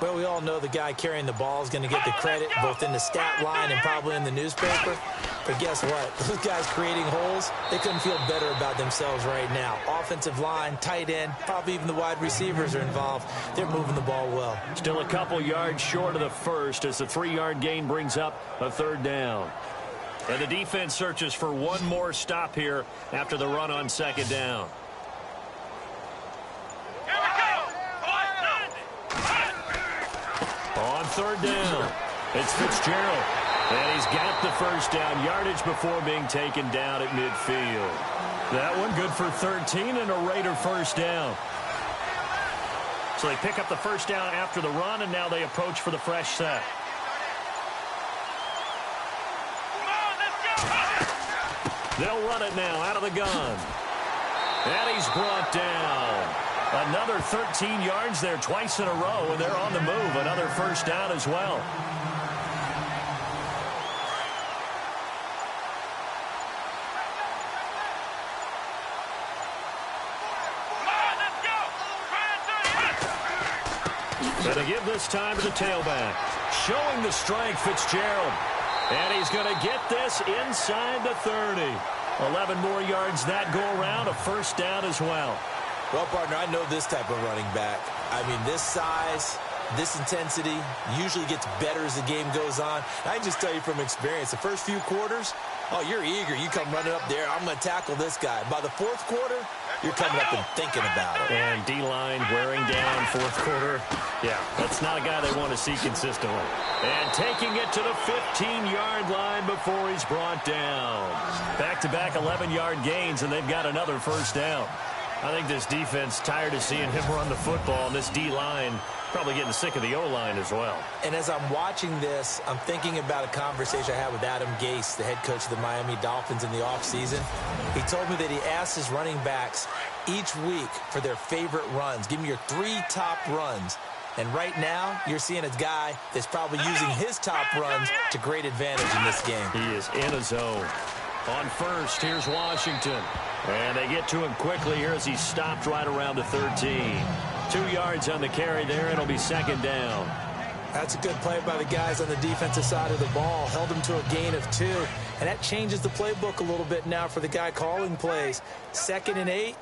Well, we all know the guy carrying the ball is going to get the credit both in the stat line and probably in the newspaper. But guess what? Those guys creating holes, they couldn't feel better about themselves right now. Offensive line, tight end, probably even the wide receivers are involved. They're moving the ball well. Still a couple yards short of the first as the 3-yard gain brings up a 3rd down. And the defense searches for one more stop here after the run on 2nd down. On 3rd down, it's Fitzgerald. And he's got the first down yardage before being taken down at midfield. That one good for 13 and a Raider first down. So they pick up the first down after the run, and now they approach for the fresh set. They'll run it now out of the gun. And he's brought down. Another 13 yards there twice in a row, and they're on the move. Another first down as well. And they give this time to the tailback. Showing the strength, Fitzgerald. And he's going to get this inside the 30. 11 more yards that go around, a first down as well. Well, partner, I know this type of running back. I mean, this size, this intensity usually gets better as the game goes on. I can just tell you from experience, the first few quarters, oh, you're eager. You come running up there. I'm going to tackle this guy. By the 4th quarter, you're coming up and thinking about it. And D-line wearing down 4th quarter. Yeah, that's not a guy they want to see consistently. And taking it to the 15-yard line before he's brought down. Back-to-back 11-yard gains, and they've got another first down. I think this defense tired of seeing him run the football, and this D-line probably getting sick of the O-line as well. And as I'm watching this, I'm thinking about a conversation I had with Adam Gase, the head coach of the Miami Dolphins in the offseason. He told me that he asked his running backs each week for their favorite runs. Give me your 3 top runs. And right now, you're seeing a guy that's probably using his top runs to great advantage in this game. He is in a zone. On first, here's Washington. And they get to him quickly here as he's stopped right around the 13. 2 yards on the carry there. It'll be 2nd down. That's a good play by the guys on the defensive side of the ball. Held him to a gain of 2. And that changes the playbook a little bit now for the guy calling plays. 2nd and 8.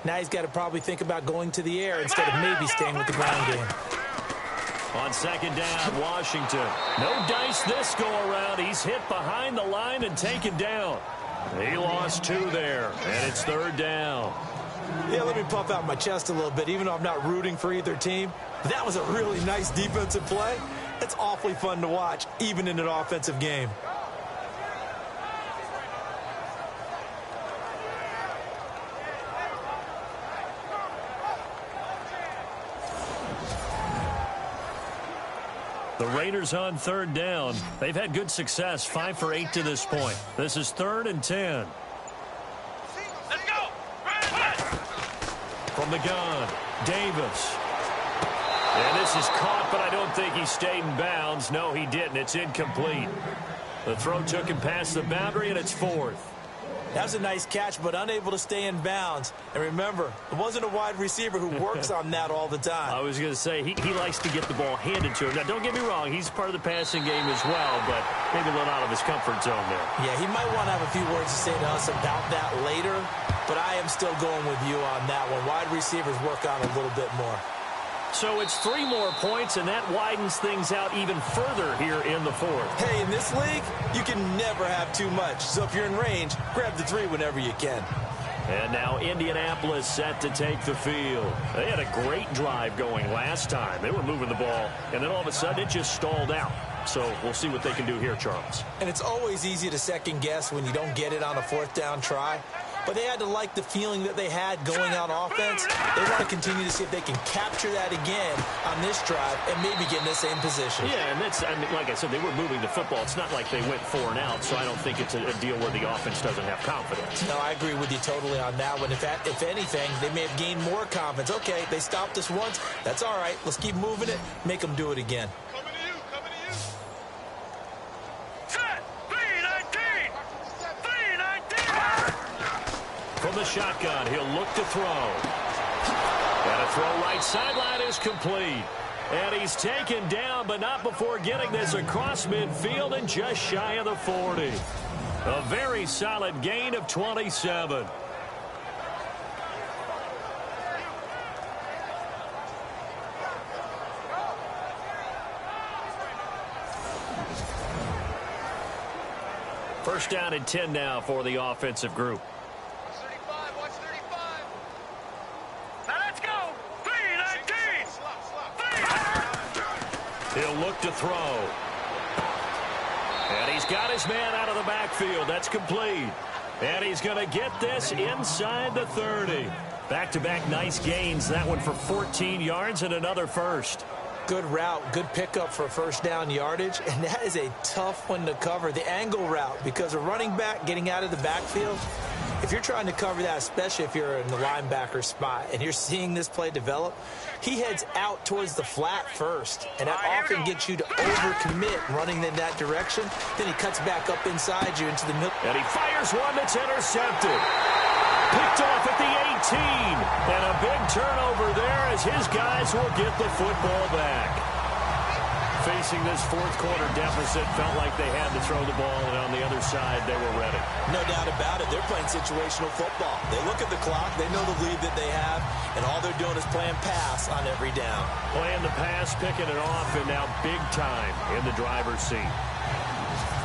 Now he's got to probably think about going to the air instead of maybe staying with the ground game. On second down, Washington. No dice this go-around. He's hit behind the line and taken down. He lost 2 there, and it's third down. Yeah, let me puff out my chest a little bit, even though I'm not rooting for either team. That was a really nice defensive play. It's awfully fun to watch, even in an offensive game. The Raiders on third down. They've had good success, 5 for 8 to this point. This is 3rd and 10. Let's go. From the gun, Davis. And this is caught, but I don't think he stayed in bounds. No, he didn't. It's incomplete. The throw took him past the boundary, and it's 4th. That was a nice catch, but unable to stay in bounds. And remember, it wasn't a wide receiver who works on that all the time. I was going to say, he likes to get the ball handed to him. Now, don't get me wrong. He's part of the passing game as well, but maybe a little out of his comfort zone there. Yeah, he might want to have a few words to say to us about that later, but I am still going with you on that one. Wide receivers work on a little bit more. So it's 3 more points, and that widens things out even further here in the 4th. Hey, in this league, you can never have too much. So if you're in range, grab the 3 whenever you can. And now Indianapolis set to take the field. They had a great drive going last time. They were moving the ball, and then all of a sudden it just stalled out. So we'll see what they can do here, Charles. And it's always easy to second guess when you don't get it on a 4th down try. But they had to like the feeling that they had going on offense. They want to continue to see if they can capture that again on this drive and maybe get in the same position. Yeah, and that's, I mean, like I said, they were moving the football. It's not like they went 4 and out, so I don't think it's a deal where the offense doesn't have confidence. No, I agree with you totally on that one. If anything, they may have gained more confidence. Okay, they stopped us once. That's all right. Let's keep moving it. Make them do it again. Coming to you. Set. 3-19. 3-19. From the shotgun, he'll look to throw. And a throw right sideline is complete. And he's taken down, but not before getting this across midfield and just shy of the 40. A very solid gain of 27. First down and 10 now for the offensive group. Watch 35. Now let's go. 3-19. He'll look to throw. And he's got his man out of the backfield. That's complete. And he's going to get this inside the 30. Back-to-back nice gains. That one for 14 yards and another first. Good route, good pickup for first down yardage, and that is a tough one to cover, the angle route, because a running back getting out of the backfield, if you're trying to cover that, especially if you're in the linebacker spot and you're seeing this play develop, he heads out towards the flat first, and that often gets you to overcommit running in that direction. Then he cuts back up inside you into the middle. And he fires one that's intercepted. Picked off at the 18. And a big turnover there as his guys will get the football back. Facing this fourth quarter deficit, felt like they had to throw the ball, and on the other side, they were ready. No doubt about it. They're playing situational football. They look at the clock. They know the lead that they have, and all they're doing is playing pass on every down. Playing the pass, picking it off, and now big time in the driver's seat.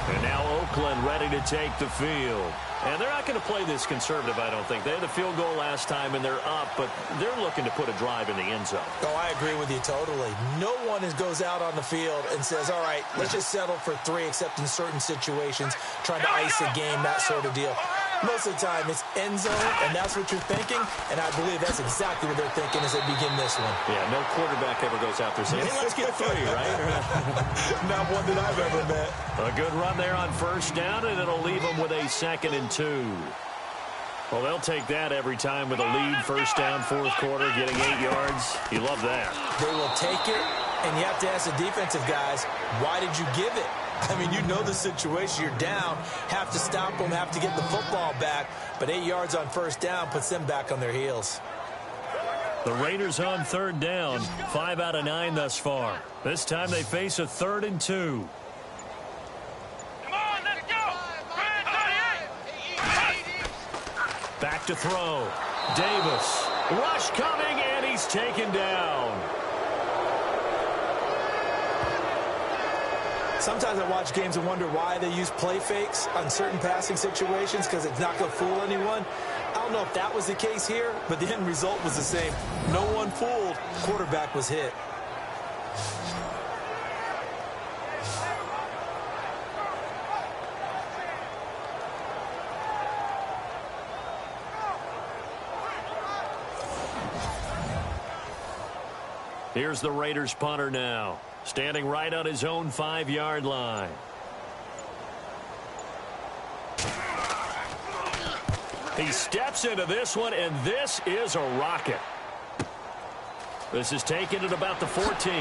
And now Oakland ready to take the field. And they're not going to play this conservative, I don't think. They had the field goal last time, and they're up, but they're looking to put a drive in the end zone. Oh, I agree with you totally. No one goes out on the field and says, all right, let's just settle for 3, except in certain situations, trying to ice a game, that sort of deal. Most of the time, it's end zone, and that's what you're thinking, and I believe that's exactly what they're thinking as they begin this one. Yeah, no quarterback ever goes out there saying, hey, let's get 3, right? Not one that I've ever met. A good run there on first down, and it'll leave them with a 2nd and 2. Well, they'll take that every time with a lead, first down, fourth quarter, getting 8 yards. You love that. They will take it, and you have to ask the defensive guys, why did you give it? I mean, you know the situation. You're down, have to stop them, have to get the football back, but 8 yards on first down puts them back on their heels. The Raiders on third down, 5 out of 9 thus far. This time they face a 3rd and 2. Come on, let's go. 38. Back to throw. Davis. Rush coming, and he's taken down. sometimes I watch games and wonder why they use play fakes on certain passing situations because it's not going to fool anyone. I don't know if that was the case here, but the end result was the same. No one fooled. Quarterback was hit. Here's the Raiders punter now, standing right on his own 5-yard line. He steps into this one, and this is a rocket. This is taken at about the 14.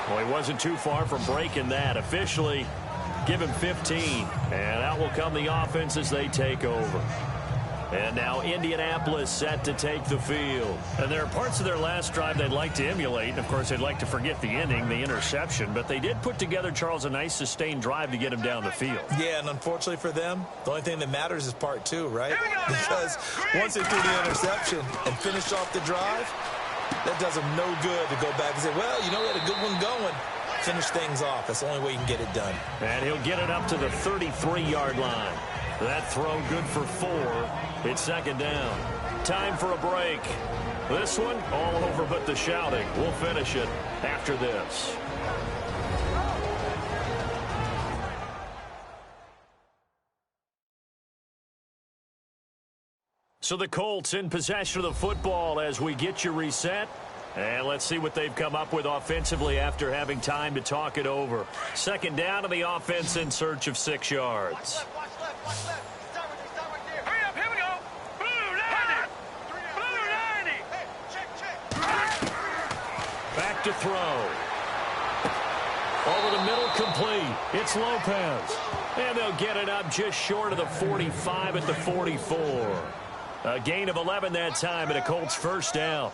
Well, he wasn't too far from breaking that. Officially, give him 15. And out will come the offense as they take over. And now Indianapolis set to take the field. And there are parts of their last drive they'd like to emulate. Of course, they'd like to forget the ending, the interception. But they did put together, Charles, a nice sustained drive to get him down the field. Yeah, and unfortunately for them, the only thing that matters is part 2, right? Because once they threw the interception and finished off the drive, that does them no good to go back and say, well, you know, we had a good one going. Finish things off. That's the only way you can get it done. And he'll get it up to the 33-yard line. That throw good for 4. It's second down. Time for a break. This one, all over but the shouting. We'll finish it after this. So the Colts in possession of the football as we get you reset. And let's see what they've come up with offensively after having time to talk it over. Second down to the offense in search of 6 yards. Hurry up, here we go. Blue 90. Blue 90. Back to throw. Over the middle, complete. It's Lopez. And they'll get it up just short of the 45 at the 44. A gain of 11 that time and a Colts first down.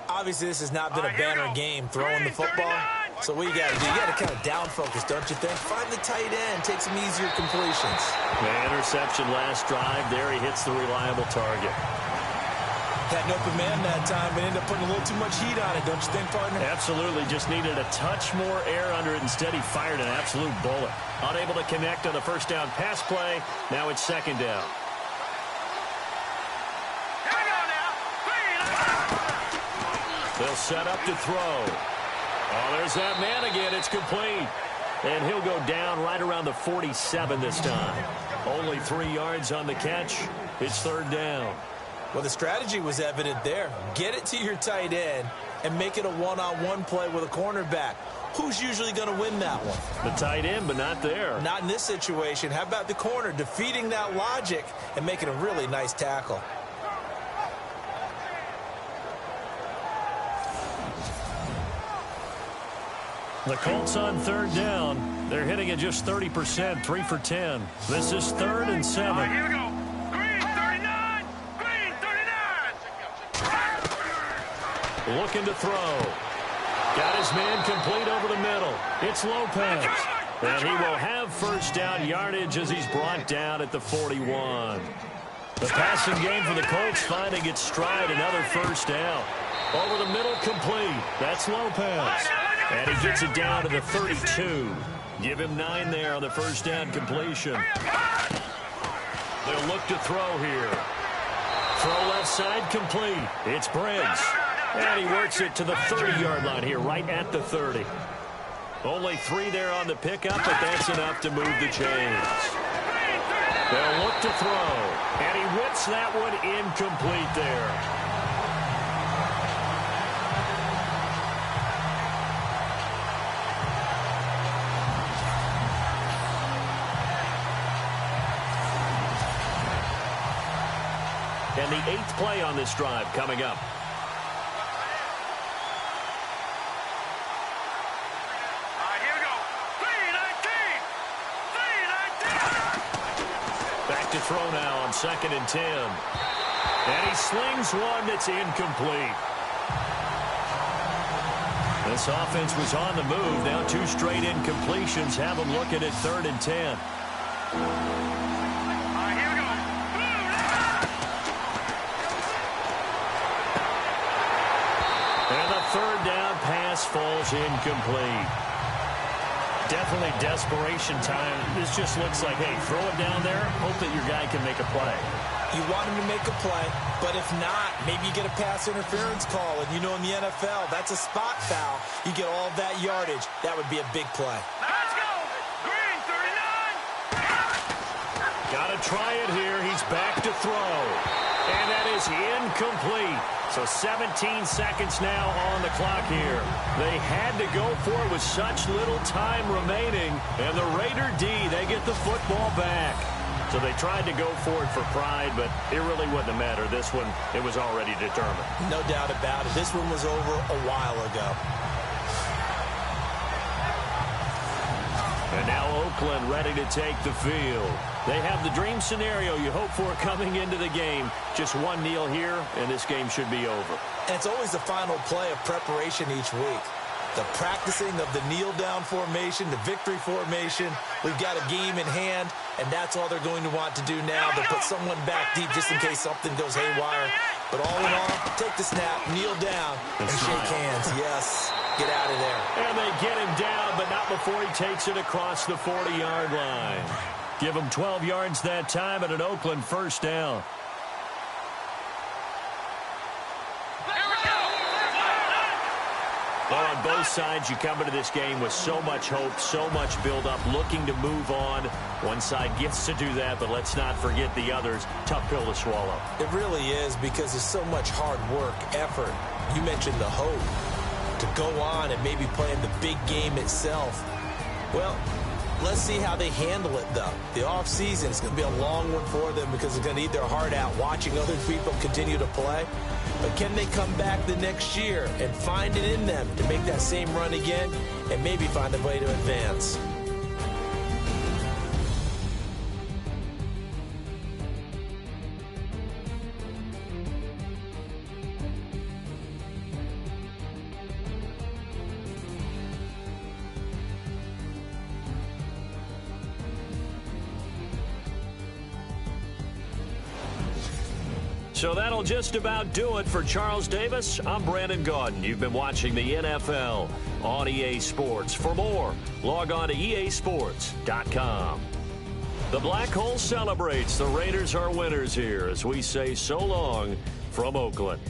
Obviously, this has not been a banner game throwing the football. So what you got to do, you got to kind of down focus, don't you think? Find the tight end, take some easier completions. The interception last drive. There he hits the reliable target. Had an open man that time, but ended up putting a little too much heat on it, don't you think, partner? Absolutely. Just needed a touch more air under it. Instead, he fired an absolute bullet. Unable to connect on the first down pass play. Now it's second down. They'll set up to throw. Oh, there's that man again. It's complete. And he'll go down right around the 47 this time. Only 3 yards on the catch. It's third down. Well, the strategy was evident there. Get it to your tight end and make it a one-on-one play with a cornerback. Who's usually going to win that one? The tight end, but not there. Not in this situation. How about the corner defeating that logic and making a really nice tackle? The Colts on third down. They're hitting at just 30%, 3 for 10. This is 3rd and 7. All right, here we go. Green 39. Green 39. Looking to throw. Got his man complete over the middle. It's Lopez. And he will have first down yardage as he's brought down at the 41. The passing game for the Colts finding its stride. Another first down. Over the middle, complete. That's Lopez. And he gets it down to the 32. Give him 9 there on the first down completion. They'll look to throw here. Throw left side, complete. It's Briggs. And he works it to the 30-yard line here, right at the 30. Only 3 there on the pickup, but that's enough to move the chains. They'll look to throw. And he whips that one incomplete there. And the 8th play on this drive coming up. All right, here we go. 3-19. Back to throw now on 2nd and 10. And he slings one that's incomplete. This offense was on the move. Now 2 straight incompletions have them looking at 3rd and 10. falls incomplete. Definitely desperation time. This just looks like, hey, throw it down there, hope that your guy can make a play. You want him to make a play, but if not, maybe you get a pass interference call. And you know in the NFL, that's a spot foul. You get all that yardage. That would be a big play. Let's go! Green, 39! Got to try it here. He's back to throw. And that is incomplete. So 17 seconds now on the clock here. They had to go for it with such little time remaining. And the Raider D, they get the football back. So they tried to go for it for pride, but it really wouldn't have mattered. This one, it was already determined. No doubt about it. This one was over a while ago. And now Oakland ready to take the field. They have the dream scenario you hope for coming into the game. Just one kneel here, and this game should be over. And it's always the final play of preparation each week. The practicing of the kneel-down formation, the victory formation. We've got a game in hand, and that's all they're going to want to do now. They'll put someone back deep just in case something goes haywire. But all in all, take the snap, kneel down, and shake hands. Yes, get out of there. And they get him down, but not before he takes it across the 40-yard line. Give him 12 yards that time and an Oakland first down. Well, on both sides, you come into this game with so much hope, so much build-up, looking to move on. One side gets to do that, but let's not forget the others. Tough pill to swallow. It really is because there's so much hard work, effort. You mentioned the hope to go on and maybe play in the big game itself. Well, let's see how they handle it, though. The offseason is going to be a long one for them because they're going to need their heart out watching other people continue to play. But can they come back the next year and find it in them to make that same run again and maybe find a way to advance? So that'll just about do it for Charles Davis. I'm Brandon Gaudin. You've been watching the NFL on EA Sports. For more, log on to easports.com. The Black Hole celebrates. The Raiders are winners here as we say so long from Oakland.